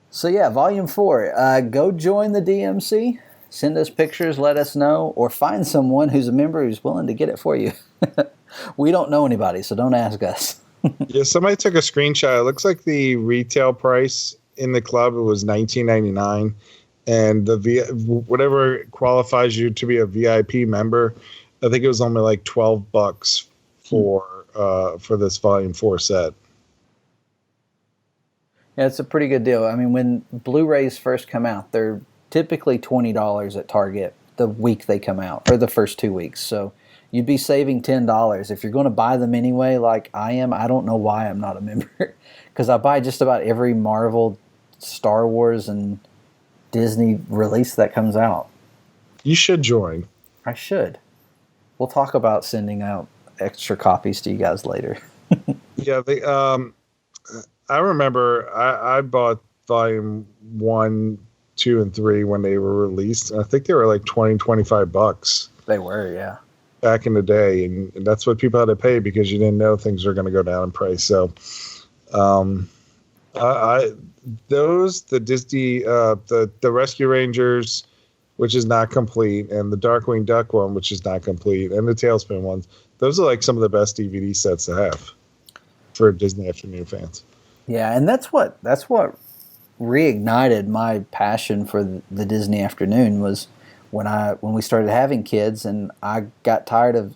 So yeah, Volume 4. Go join the DMC. Send us pictures, let us know, or find someone who's a member who's willing to get it for you. We don't know anybody, so don't ask us. Yeah, somebody took a screenshot. It looks like the retail price in the club was $19.99, and whatever qualifies you to be a VIP member, I think it was only like $12 for this Volume 4 set. Yeah, it's a pretty good deal. I mean, when Blu-rays first come out, they're typically $20 at Target the week they come out, or the first 2 weeks. So you'd be saving $10. If you're going to buy them anyway, like I am, I don't know why I'm not a member. Because I buy just about every Marvel, Star Wars, and Disney release that comes out. You should join. I should. We'll talk about sending out extra copies to you guys later. Yeah, I remember I bought Volume 1, 2, and 3 when they were released. I think they were like $20-$25 They were, yeah. back in the day, and that's what people had to pay because you didn't know things were going to go down in price. So, the Disney, the Rescue Rangers, which is not complete, and the Darkwing Duck one, which is not complete, and the Tailspin ones, those are like some of the best DVD sets to have for Disney Afternoon fans. Yeah, and that's what reignited my passion for the Disney Afternoon was when we started having kids, and I got tired of.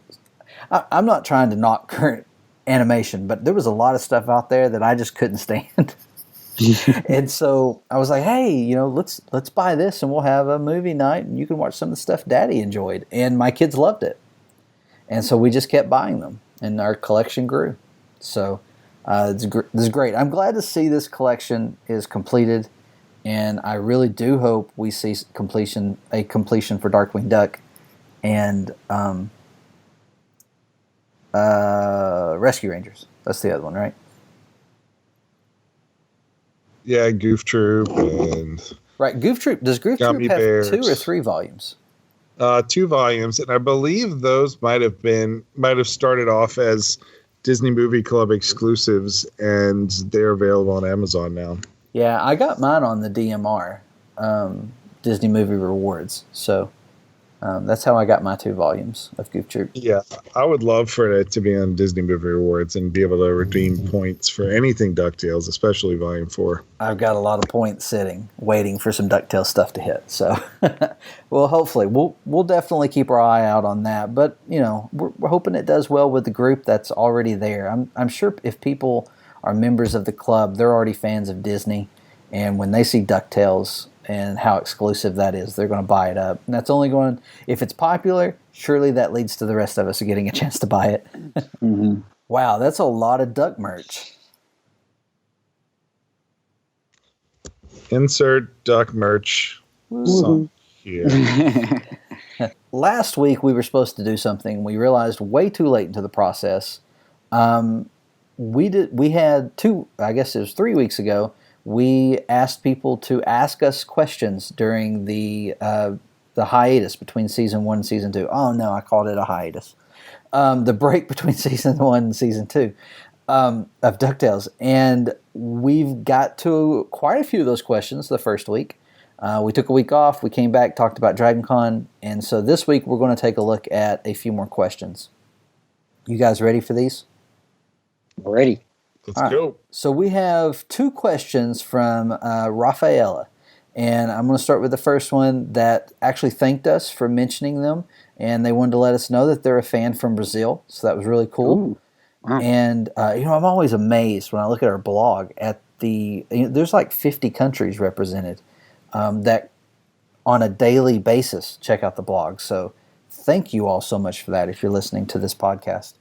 I'm not trying to knock current animation, but there was a lot of stuff out there that I just couldn't stand. And so I was like, hey, let's buy this and we'll have a movie night and you can watch some of the stuff Daddy enjoyed. And my kids loved it. And so we just kept buying them and our collection grew. So this is great. I'm glad to see this collection is completed, and I really do hope we see a completion for Darkwing Duck and Rescue Rangers. That's the other one, right? Yeah, Goof Troop and right. Goof Troop. Does Goof Troop have Bears. 2 or 3 volumes? 2 volumes, and I believe those might have started off as Disney Movie Club exclusives, and they're available on Amazon now. Yeah, I got mine on the DMR, Disney Movie Rewards. So that's how I got my 2 volumes of Goof Troop. Yeah, I would love for it to be on Disney Movie Rewards and be able to redeem points for anything DuckTales, especially Volume 4. I've got a lot of points sitting, waiting for some DuckTales stuff to hit. So, well, hopefully, we'll definitely keep our eye out on that. But we're hoping it does well with the group that's already there. I'm sure if people are members of the club, they're already fans of Disney, and when they see DuckTales and how exclusive that is, they're going to buy it up. And that's only going, if it's popular, surely that leads to the rest of us getting a chance to buy it. Mm-hmm. Wow, that's a lot of Duck merch. Insert Duck merch song here. Last week we were supposed to do something. We realized way too late into the process. We had 2, I guess it was 3 weeks ago, we asked people to ask us questions during the hiatus between season 1 and season 2. Oh no, I called it a hiatus. The break between season 1 and season 2 of DuckTales. And we've got to quite a few of those questions the first week. We took a week off, we came back, talked about Dragon Con, and so this week we're going to take a look at a few more questions. You guys ready for these? Ready. Let's go. So we have 2 questions from Rafaela, and I'm going to start with the first one that actually thanked us for mentioning them, and they wanted to let us know that they're a fan from Brazil, so that was really cool. Ooh. Wow. And I'm always amazed when I look at our blog at there's like 50 countries represented that on a daily basis check out the blog. So thank you all so much for that if you're listening to this podcast.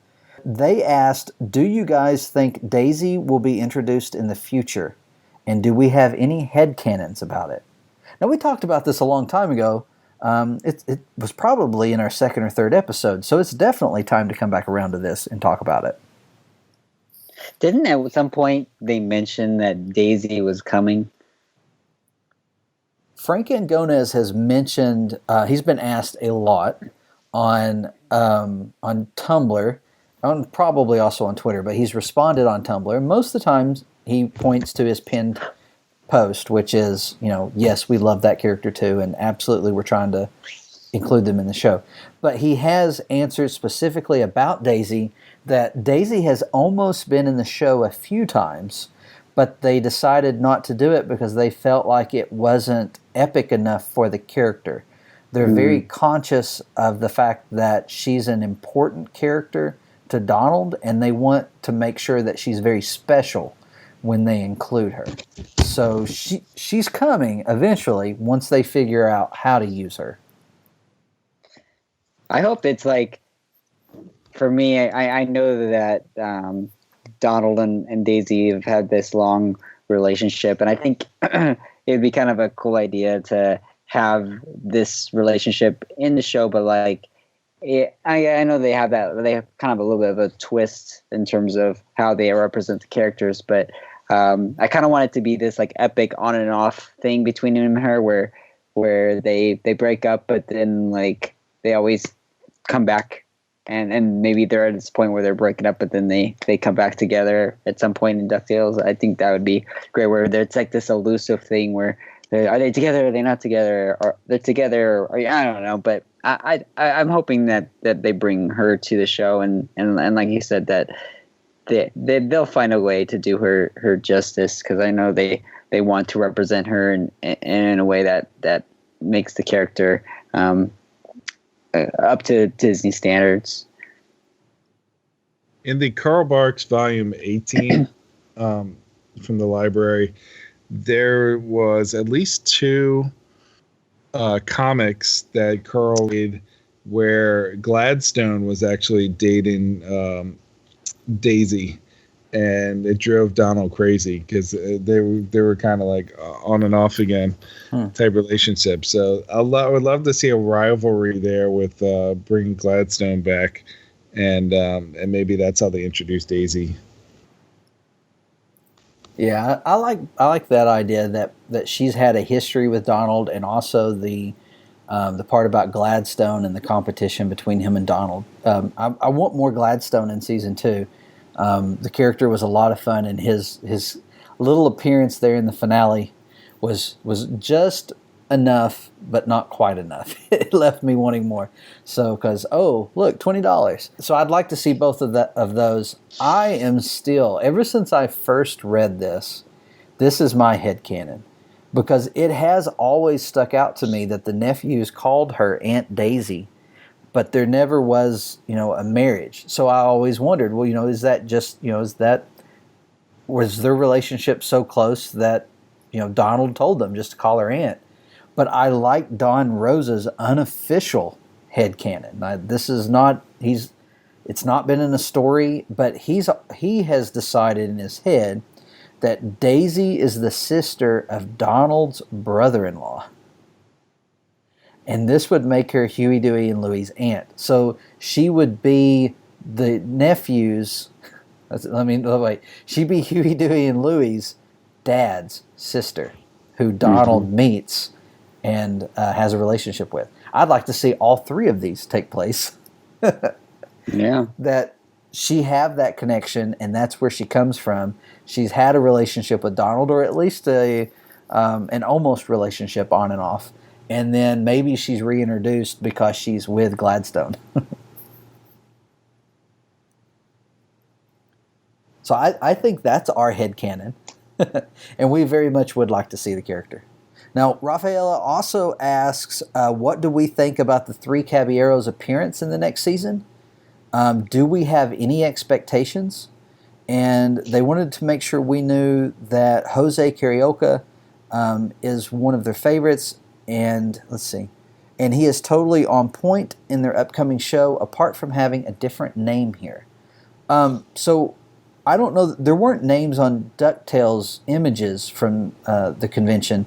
They asked, do you guys think Daisy will be introduced in the future? And do we have any headcanons about it? Now, we talked about this a long time ago. It was probably in our 2nd or 3rd episode, so it's definitely time to come back around to this and talk about it. Didn't at some point they mention that Daisy was coming? Frank Angones has mentioned, he's been asked a lot on Tumblr, and probably also on Twitter, but he's responded on Tumblr. Most of the time, he points to his pinned post, which is, yes, we love that character too, and absolutely we're trying to include them in the show. But he has answered specifically about Daisy, that Daisy has almost been in the show a few times, but they decided not to do it because they felt like it wasn't epic enough for the character. They're very conscious of the fact that she's an important character to Donald, and they want to make sure that she's very special when they include her. So she's coming eventually once they figure out how to use her. I hope it's like, for me, I know that Donald and Daisy have had this long relationship, and I think it'd be kind of a cool idea to have this relationship in the show, but like, I know they have kind of a little bit of a twist in terms of how they represent the characters, but I kind of want it to be this like epic on and off thing between him and her, where they break up, but then like they always come back, and maybe they're at this point where they're breaking up, but then they come back together at some point in DuckTales. I think that would be great, where it's like this elusive thing where are they together? Are they not together? Or they're together? Or I don't know, but I'm hoping that they bring her to the show, and like you said, that they'll find a way to do her justice, because I know they want to represent her in a way that makes the character up to Disney standards. In the Carl Barks volume 18 from the library, there was at least 2 comics that Carl made where Gladstone was actually dating Daisy, and it drove Donald crazy because they were kind of like on and off again type relationship. So I would love to see a rivalry there with bringing Gladstone back, and maybe that's how they introduce Daisy. Yeah, I like that idea that she's had a history with Donald, and also the part about Gladstone and the competition between him and Donald. I want more Gladstone in season 2. The character was a lot of fun, and his little appearance there in the finale was just enough, but not quite enough. It left me wanting more. So, because look, $20. So I'd like to see both of those. I am still, ever since I first read this is my headcanon, because it has always stuck out to me that the nephews called her Aunt Daisy, but there never was, a marriage. So I always wondered, well, is that just, was their relationship so close that, Donald told them just to call her aunt? But I like Don Rosa's unofficial headcanon. This is not, it's not been in a story, but he has decided in his head that Daisy is the sister of Donald's brother-in-law. And this would make her Huey, Dewey, and Louie's aunt. So she would be the nephew's, she'd be Huey, Dewey, and Louie's dad's sister, who Donald meets and has a relationship with. I'd like to see all 3 of these take place. Yeah. That she have that connection, and that's where she comes from. She's had a relationship with Donald, or at least an almost relationship on and off. And then maybe she's reintroduced because she's with Gladstone. So I think that's our headcanon. And we very much would like to see the character. Now, Rafaela also asks, what do we think about the 3 Caballeros' appearance in the next season? Do we have any expectations? And they wanted to make sure we knew that Jose Carioca is one of their favorites. And let's see. And he is totally on point in their upcoming show, apart from having a different name here. So I don't know. There weren't names on DuckTales images from the convention.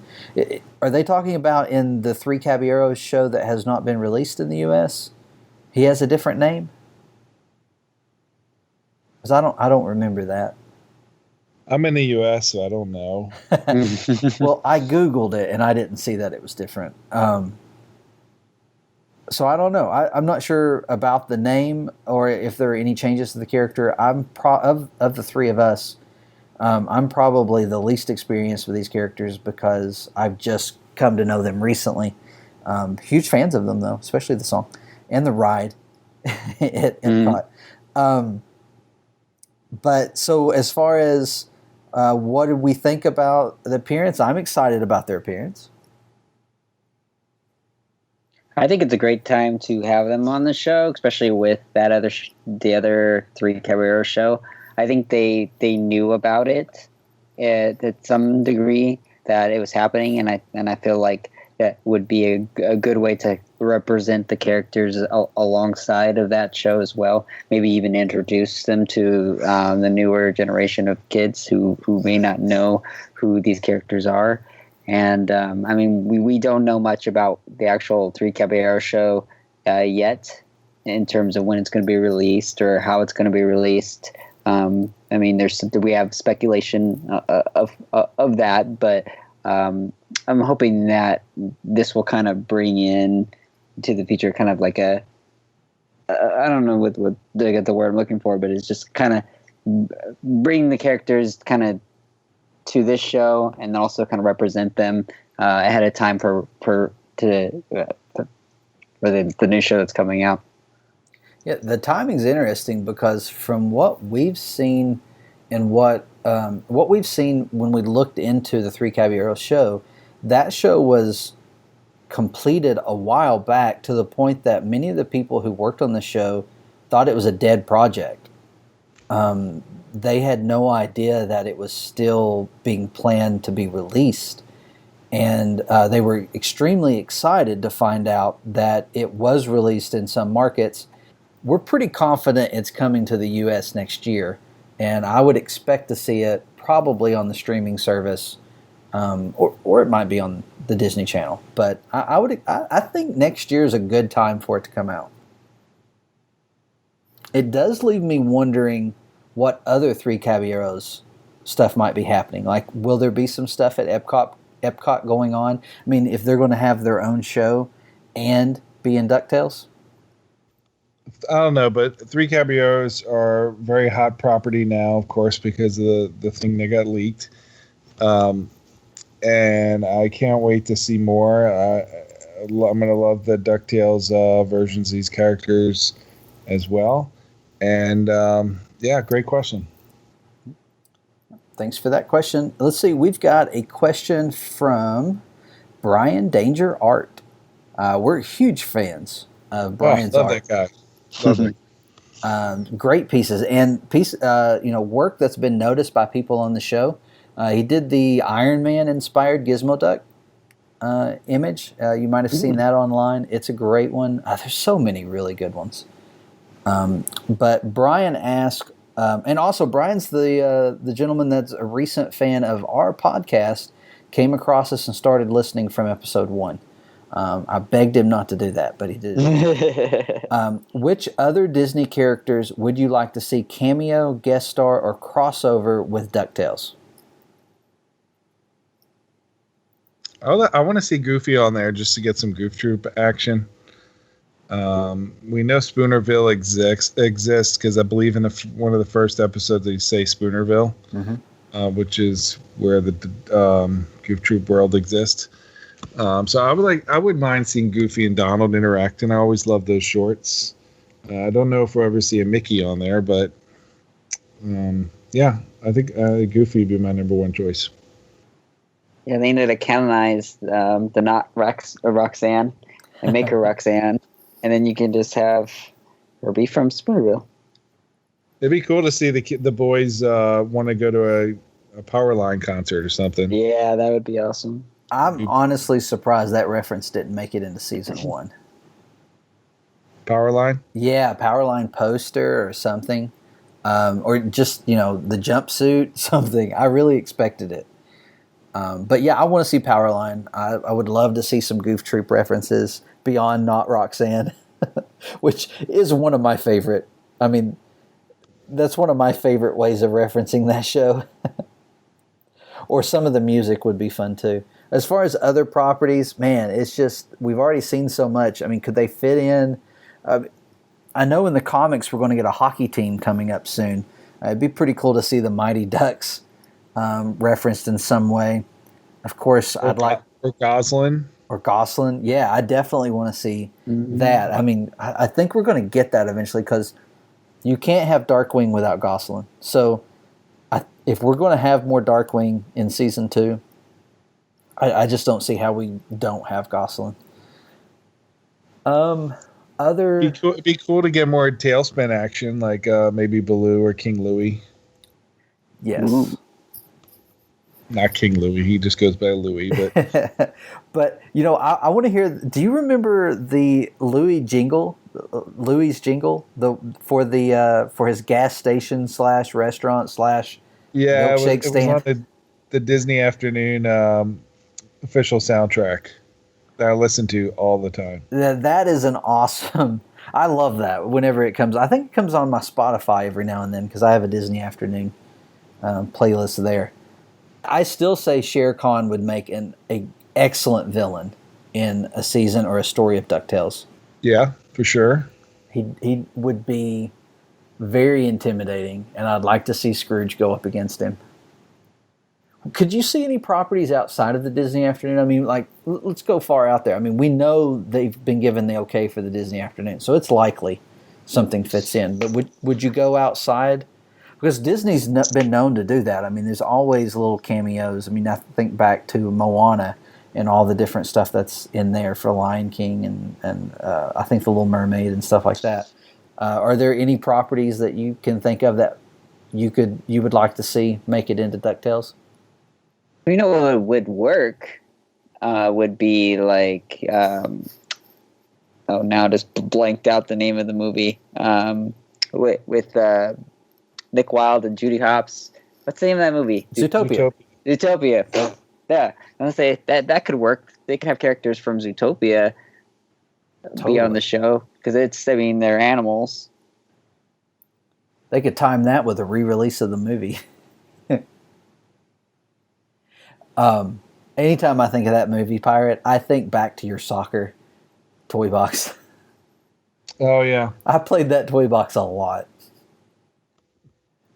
Are they talking about in the 3 Caballeros show that has not been released in the U.S.? He has a different name? Because I don't remember that. I'm in the U.S., so I don't know. Well, I Googled it, and I didn't see that it was different. So I don't know. I'm not sure about the name or if there are any changes to the character. Of the 3 of us, I'm probably the least experienced with these characters because I've just come to know them recently. Huge fans of them, though, especially the song and the ride at Epcot. But so as far as what did we think about the appearance, I'm excited about their appearance. I think it's a great time to have them on the show, especially with that the other 3 Caballeros show. I think they knew about it at some degree that it was happening, and I feel like that would be a good way to represent the characters alongside of that show as well. Maybe even introduce them to the newer generation of kids who may not know who these characters are. And we don't know much about the actual 3 Caballeros show yet in terms of when it's going to be released or how it's going to be released. I mean, we have speculation of that, but I'm hoping that this will kind of bring in to the future kind of like a I don't know what the word I'm looking for, but it's just kind of bring the characters kind of to this show and also kind of represent them ahead of time for the new show that's coming out. Yeah, the timing's interesting because from what we've seen and what we've seen when we looked into the Three Caballeros show, that show was completed a while back to the point that many of the people who worked on the show thought it was a dead project. They had no idea that it was still being planned to be released. And they were extremely excited to find out that it was released in some markets. We're pretty confident it's coming to the U.S. next year, and I would expect to see it probably on the streaming service, or it might be on the Disney Channel. But I think next year is a good time for it to come out. It does leave me wondering what other Three Caballeros stuff might be happening. Like, will there be some stuff at Epcot going on? I mean, if they're going to have their own show and be in DuckTales? I don't know, but Three Caballeros are very hot property now, of course, because of the thing that got leaked. And I can't wait to see more. I'm going to love the DuckTales versions of these characters as well. And yeah, great question. Thanks for that question. Let's see, we've got a question from Brian Danger Art. We're huge fans of Brian's love art. That guy. Love it. Great pieces and work that's been noticed by people on the show. He did the Iron Man inspired Gizmo Duck image. You might have seen that online. It's a great one. There's so many really good ones. But Brian asked, and also Brian's the gentleman that's a recent fan of our podcast, came across us and started listening from episode 1. I begged him not to do that, but he did. Which other Disney characters would you like to see cameo, guest star, or crossover with DuckTales? I want to see Goofy on there just to get some Goof Troop action. We know Spoonerville exists because I believe in one of the first episodes they say Spoonerville, which is where the Goof Troop world exists. So I wouldn't mind seeing Goofy and Donald interact, and I always love those shorts. I don't know if we'll ever see a Mickey on there, but yeah, I think Goofy would be my number one choice. Yeah, they need to canonize the not Roxanne and make her Roxanne, and then you can just have her be from Spoonerville. It'd be cool to see the boys want to go to a Powerline concert or something. Yeah, that would be awesome. I'm honestly surprised that reference didn't make it into season 1. Powerline? Yeah, Powerline poster or something. Or just, the jumpsuit, something. I really expected it. But yeah, I want to see Powerline. I would love to see some Goof Troop references beyond Not Roxanne, which is one of my favorite. I mean, that's one of my favorite ways of referencing that show. Or some of the music would be fun too. As far as other properties, man, it's just, we've already seen so much. I mean, could they fit in? I know in the comics we're going to get a hockey team coming up soon. It'd be pretty cool to see the Mighty Ducks referenced in some way. Of course, I'd like... Or Goslin. Or Goslin. Yeah, I definitely want to see that. I mean, I think we're going to get that eventually because you can't have Darkwing without Goslin. So if we're going to have more Darkwing in season 2, I just don't see how we don't have Goslin. It'd be cool to get more Tailspin action, like maybe Baloo or King Louie. Yes. Ooh. Not King Louie. He just goes by Louie. But but I want to hear. Do you remember the Louis jingle? Louis jingle for his gas station / restaurant / milkshake stand. It was on the Disney Afternoon official soundtrack that I listen to all the time. That is an awesome. I love that whenever it comes. I think it comes on my Spotify every now and then because I have a Disney Afternoon playlist there. I still say Shere Khan would make an excellent villain in a season or a story of DuckTales. Yeah, for sure. He would be very intimidating, and I'd like to see Scrooge go up against him. Could you see any properties outside of the Disney Afternoon? I mean, like, let's go far out there. I mean, we know they've been given the okay for the Disney Afternoon, so it's likely something fits in. But would you go outside? Because Disney's been known to do that. I mean, there's always little cameos. I mean, I think back to Moana and all the different stuff that's in there for Lion King and I think The Little Mermaid and stuff like that. Are there any properties that you can think of that you would like to see make it into DuckTales? You know what would work would be like now just blanked out the name of the movie with Nick Wilde and Judy Hopps. What's the name of that movie? Zootopia. Yeah, I was gonna say that could work. They could have characters from Zootopia be on the show because they're animals. They could time that with a re-release of the movie. Anytime I think of that movie, Pirate, I think back to your soccer toy box. Oh, yeah. I played that toy box a lot.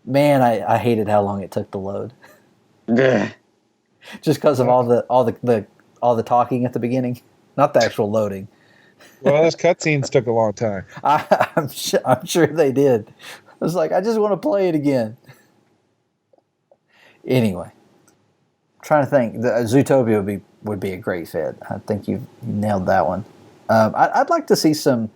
Man, I hated how long it took to load. Just because of all the talking at the beginning, not the actual loading. Well, those cutscenes took a long time. I'm sure they did. I was like, I just want to play it again. Anyway. Trying to think, Zootopia would be a great fit. I think you nailed that one. I'd like to see some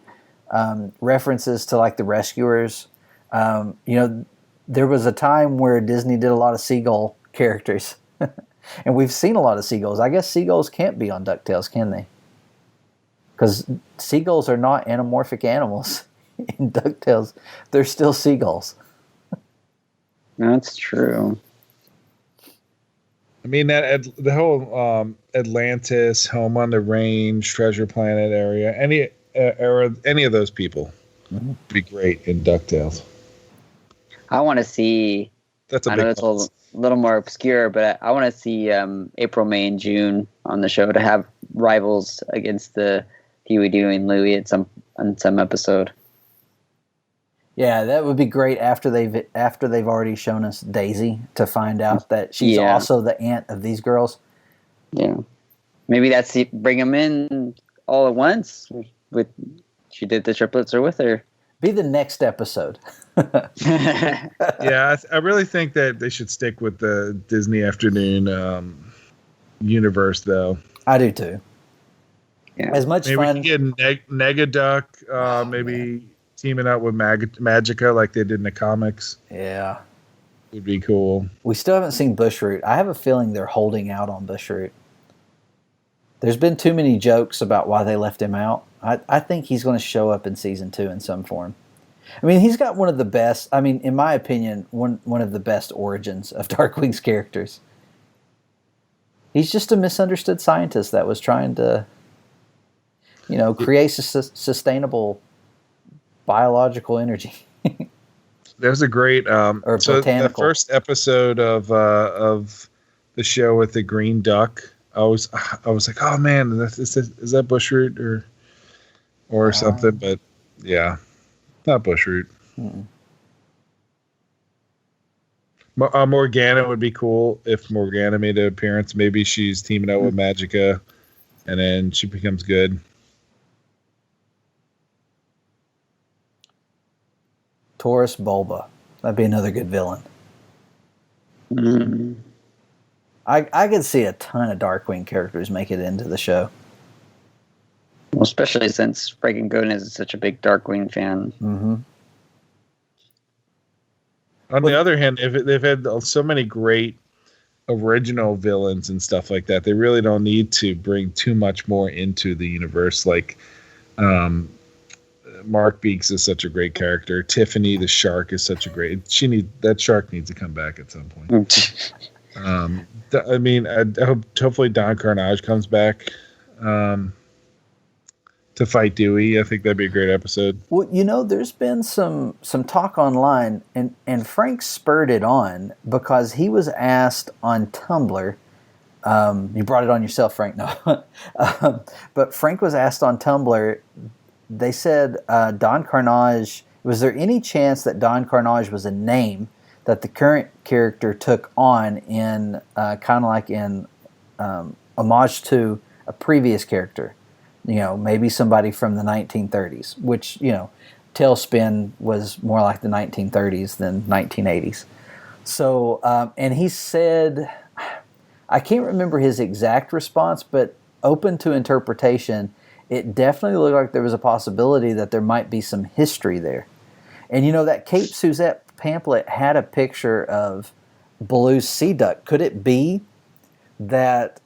references to like the Rescuers. There was a time where Disney did a lot of seagull characters, and we've seen a lot of seagulls. I guess seagulls can't be on DuckTales, can they? Because seagulls are not anamorphic animals in DuckTales. They're still seagulls. That's true. I mean, the whole Atlantis, Home on the Range, Treasure Planet area, any of those people would be great in DuckTales. I want to see. That's I know it's a little more obscure, but I want to see April, May, and June on the show to have rivals against the Huey, Dewey, and Louie on some episode. Yeah, that would be great after they've already shown us Daisy to find out that she's also the aunt of these girls. Yeah, maybe bring them in all at once. She did the triplets are with her. Be the next episode. Yeah, I really think that they should stick with the Disney Afternoon universe, though. I do too. Yeah. As much maybe fun. We can get Negaduck, maybe teaming up with Magica like they did in the comics. Yeah. Would be cool. We still haven't seen Bushroot. I have a feeling they're holding out on Bushroot. There's been too many jokes about why they left him out. I think he's going to show up in season 2 in some form. I mean, he's got one of the best, in my opinion, one of the best origins of Darkwing's characters. He's just a misunderstood scientist that was trying to, create sustainable biological energy. There's a great or so botanical. The first episode of the show with the green duck. I was like, oh man, is that Bushroot or something? But yeah, not Bushroot. Morgana would be cool if Morgana made an appearance. Maybe she's teaming up with Magica, and then she becomes good. Taurus Bulba. That'd be another good villain. Mm. I could see a ton of Darkwing characters make it into the show. Well, especially since Reagan Gomez is such a big Darkwing fan. Mm-hmm. On the other hand, if they've had so many great original villains and stuff like that, they really don't need to bring too much more into the universe. Like, Mark Beeks is such a great character. Tiffany the shark is such a great. That shark needs to come back at some point. I hope hopefully Don Carnage comes back. to fight Dewey. I think that'd be a great episode. Well, there's been some talk online, and Frank spurred it on because he was asked on Tumblr. You brought it on yourself, Frank. No, but Frank was asked on Tumblr. They said Don Carnage. Was there any chance that Don Carnage was a name that the current character took on in kind of like in homage to a previous character? Maybe somebody from the 1930s, which, Tailspin was more like the 1930s than 1980s. So, and he said, I can't remember his exact response, but open to interpretation, it definitely looked like there was a possibility that there might be some history there. And, that Cape Suzette pamphlet had a picture of Baloo's sea duck. Could it be that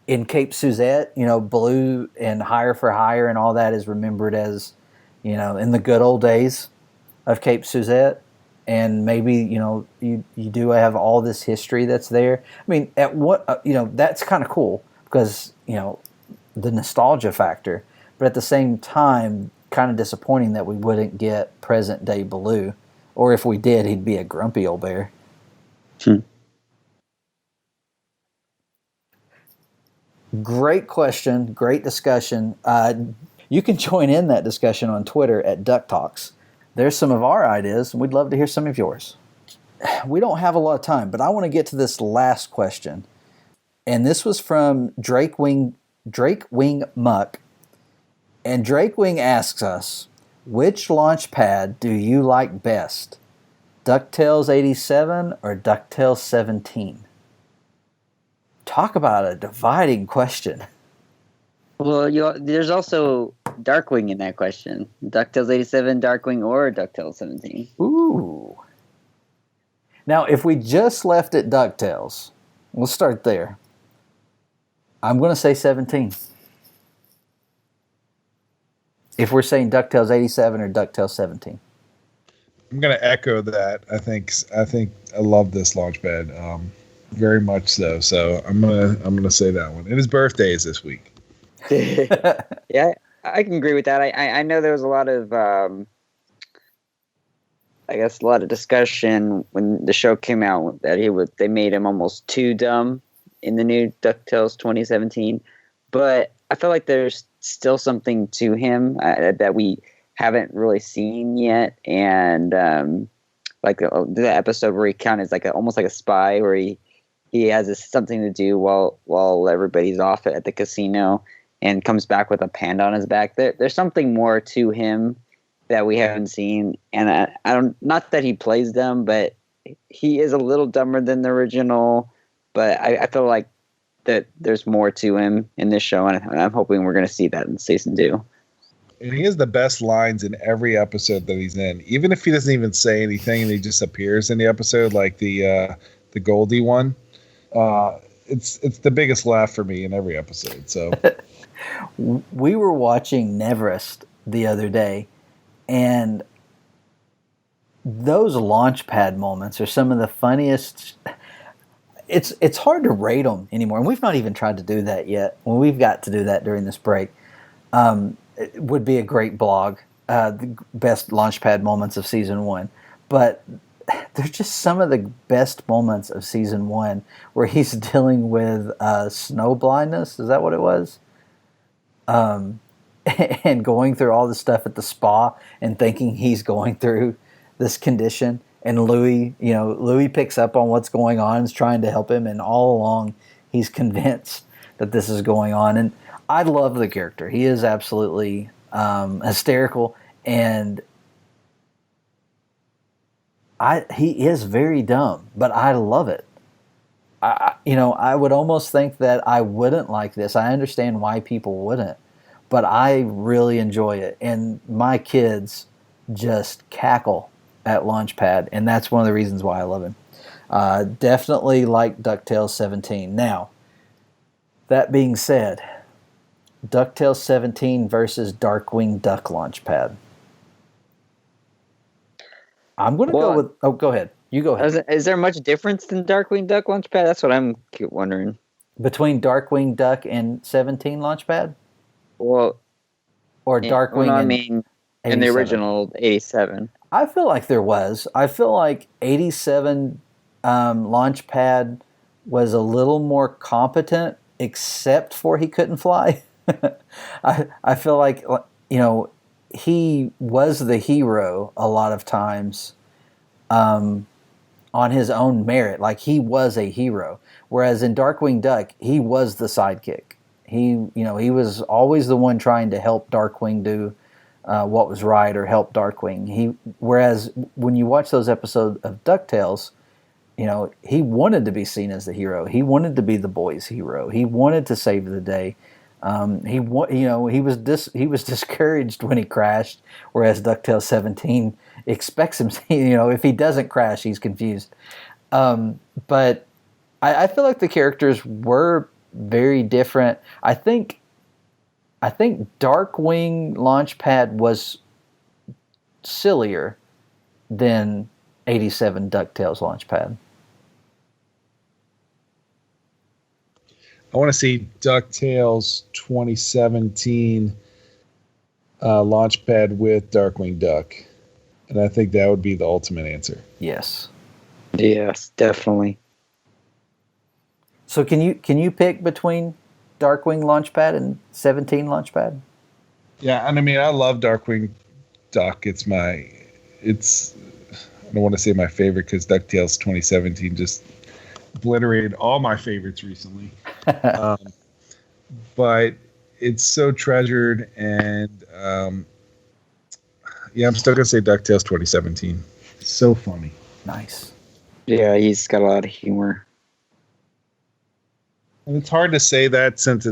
in Cape Suzette, Baloo and Higher for Hire and all that is remembered as, in the good old days of Cape Suzette, and maybe you do have all this history that's there. I mean, at what that's kind of cool because the nostalgia factor, but at the same time, kind of disappointing that we wouldn't get present day Baloo, or if we did, he'd be a grumpy old bear. Great question, great discussion. You can join in that discussion on Twitter at DuckTalks. There's some of our ideas, and we'd love to hear some of yours. We don't have a lot of time, but I want to get to this last question. And this was from Drake Wing Muck. And Drake Wing asks us, which launch pad do you like best? DuckTales 87 or DuckTales 17? Talk about a dividing question. Well, there's also Darkwing in that question. DuckTales 87, Darkwing, or DuckTales 17. Ooh. Now, if we just left it DuckTales, we'll start there. I'm going to say 17. If we're saying DuckTales 87 or DuckTales 17. I'm going to echo that. I think I love this launchpad. Very much so. So I'm gonna say that one. And his birthday is this week. Yeah, I can agree with that. I know there was a lot of a lot of discussion when the show came out that they made him almost too dumb in the new DuckTales 2017. But I feel like there's still something to him that we haven't really seen yet. And like the episode where he kind of is almost like a spy, where he has something to do while everybody's off at the casino, and comes back with a panda on his back. There's something more to him that we haven't seen, and I don't, not that he plays dumb, but he is a little dumber than the original. But I feel like that there's more to him in this show, and I'm hoping we're going to see that in season 2. And he has the best lines in every episode that he's in, even if he doesn't even say anything and he just appears in the episode, like the Goldie one. It's the biggest laugh for me in every episode. So we were watching Neverest the other day, and those launchpad moments are some of the funniest. It's hard to rate them anymore, and we've not even tried to do that yet. Well, we've got to do that during this break. It would be a great blog, the best launchpad moments of season 1, but they're just some of the best moments of season 1 where he's dealing with snow blindness. Is that what it was? And going through all the stuff at the spa and thinking he's going through this condition. And Louis picks up on what's going on and is trying to help him. And all along, he's convinced that this is going on. And I love the character. He is absolutely hysterical. And he is very dumb, but I love it. I would almost think that I wouldn't like this. I understand why people wouldn't, but I really enjoy it. And my kids just cackle at Launchpad, and that's one of the reasons why I love him. Definitely like DuckTales 17. Now, that being said, DuckTales 17 versus Darkwing Duck Launchpad. I'm going to go with... Oh, go ahead. You go ahead. Is there much difference in Darkwing Duck Launchpad? That's what I'm wondering. Between Darkwing Duck and 17 Launchpad? Well... Or Darkwing I in mean, in the 87? original 87. I feel like there was. I feel like 87 Launchpad was a little more competent, except for he couldn't fly. I feel like, he was the hero a lot of times on his own merit. Like, he was a hero. Whereas in Darkwing Duck, he was the sidekick. He was always the one trying to help Darkwing do what was right, or help Darkwing. Whereas when you watch those episodes of DuckTales, he wanted to be seen as the hero. He wanted to be the boys' hero. He wanted to save the day. He was discouraged when he crashed, whereas DuckTales 17 expects him. If he doesn't crash, he's confused. But I feel like the characters were very different. I think Darkwing Launchpad was sillier than 87 DuckTales Launchpad. I want to see DuckTales 2017 Launchpad with Darkwing Duck. And I think that would be the ultimate answer. Yes. Yes, definitely. So can you pick between Darkwing Launchpad and 17 Launchpad? Yeah, and I mean, I love Darkwing Duck. I don't want to say my favorite because DuckTales 2017 just obliterated all my favorites recently. But it's so treasured, and I'm still going to say DuckTales 2017. It's so funny. Nice. Yeah, he's got a lot of humor. And it's hard to say that since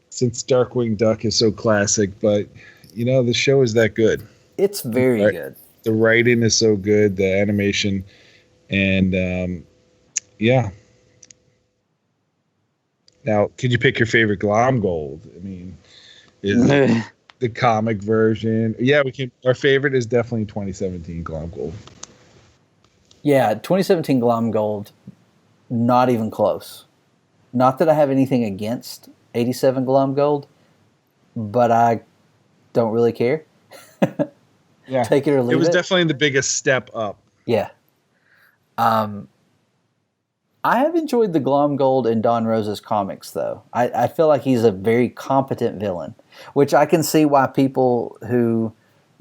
Darkwing Duck is so classic, but the show is that good. It's very good. The writing is so good, the animation, and Now, could you pick your favorite Glomgold? I mean, is the comic version? Yeah, we can. Our favorite is definitely 2017 Glomgold. Yeah, 2017 Glomgold, not even close. Not that I have anything against 87 Glomgold, but I don't really care. Yeah, take it or leave it. It was definitely the biggest step up. Yeah. I have enjoyed the Glomgold in Don Rosa's comics, though. I feel like he's a very competent villain, which I can see why people who,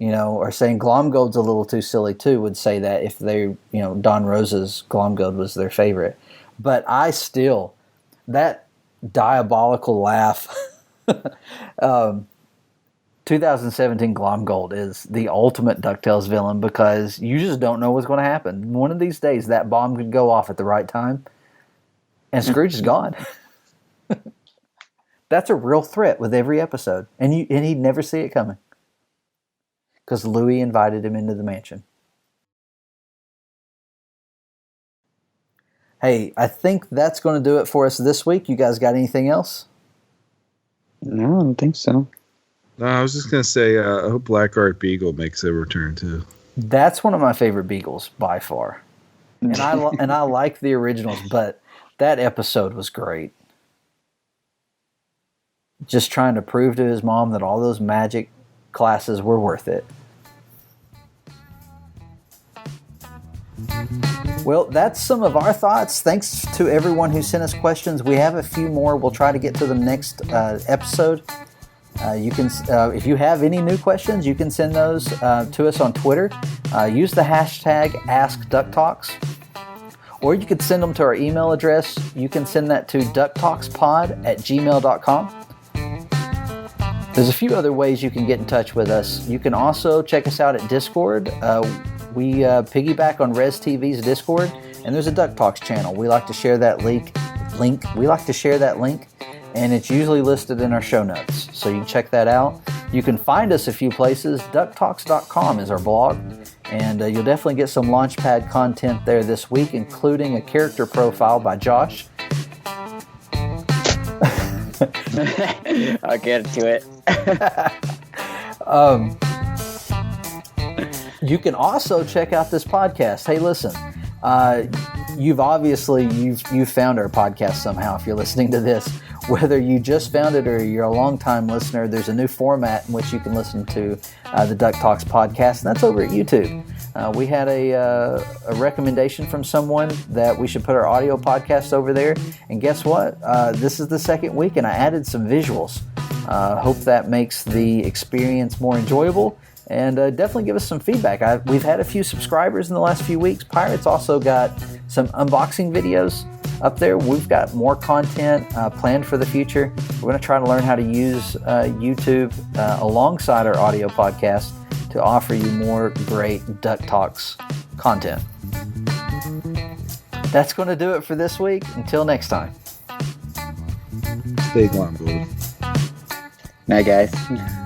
are saying Glomgold's a little too silly too would say that if they, Don Rosa's Glomgold was their favorite. But I still, that diabolical laugh, 2017 Glomgold is the ultimate DuckTales villain because you just don't know what's going to happen. One of these days, that bomb could go off at the right time, and Scrooge is gone. That's a real threat with every episode, and he'd never see it coming because Louie invited him into the mansion. Hey, I think that's going to do it for us this week. You guys got anything else? No, I don't think so. No, I was just going to say, I hope Black Art Beagle makes a return too. That's one of my favorite Beagles by far. And I like the originals, but that episode was great. Just trying to prove to his mom that all those magic classes were worth it. Well, that's some of our thoughts. Thanks to everyone who sent us questions. We have a few more. We'll try to get to them next episode. You can, if you have any new questions, you can send those to us on Twitter. Use the hashtag AskDuckTalks. Or you could send them to our email address. You can send that to ducktalkspod@gmail.com. There's a few other ways you can get in touch with us. You can also check us out at Discord. We piggyback on Res TV's Discord, and there's a DuckTalks channel. We like to share that link. We like to share that link, and it's usually listed in our show notes. So you can check that out. You can find us a few places. DuckTalks.com is our blog, and you'll definitely get some Launchpad content there this week, including a character profile by Josh. I'll get to it. You can also check out this podcast. Hey, listen, you've found our podcast somehow if you're listening to this. Whether you just found it or you're a long-time listener, there's a new format in which you can listen to the DuckTalks podcast, and that's over at YouTube. We had a recommendation from someone that we should put our audio podcast over there, and guess what? This is the second week, and I added some visuals. Hope that makes the experience more enjoyable, and definitely give us some feedback. We've had a few subscribers in the last few weeks. Pirate's also got some unboxing videos up there. We've got more content planned for the future. We're going to try to learn how to use YouTube alongside our audio podcast to offer you more great Duck Talks content. That's going to do it for this week. Until next time. Stay glum, dude. Night, guys.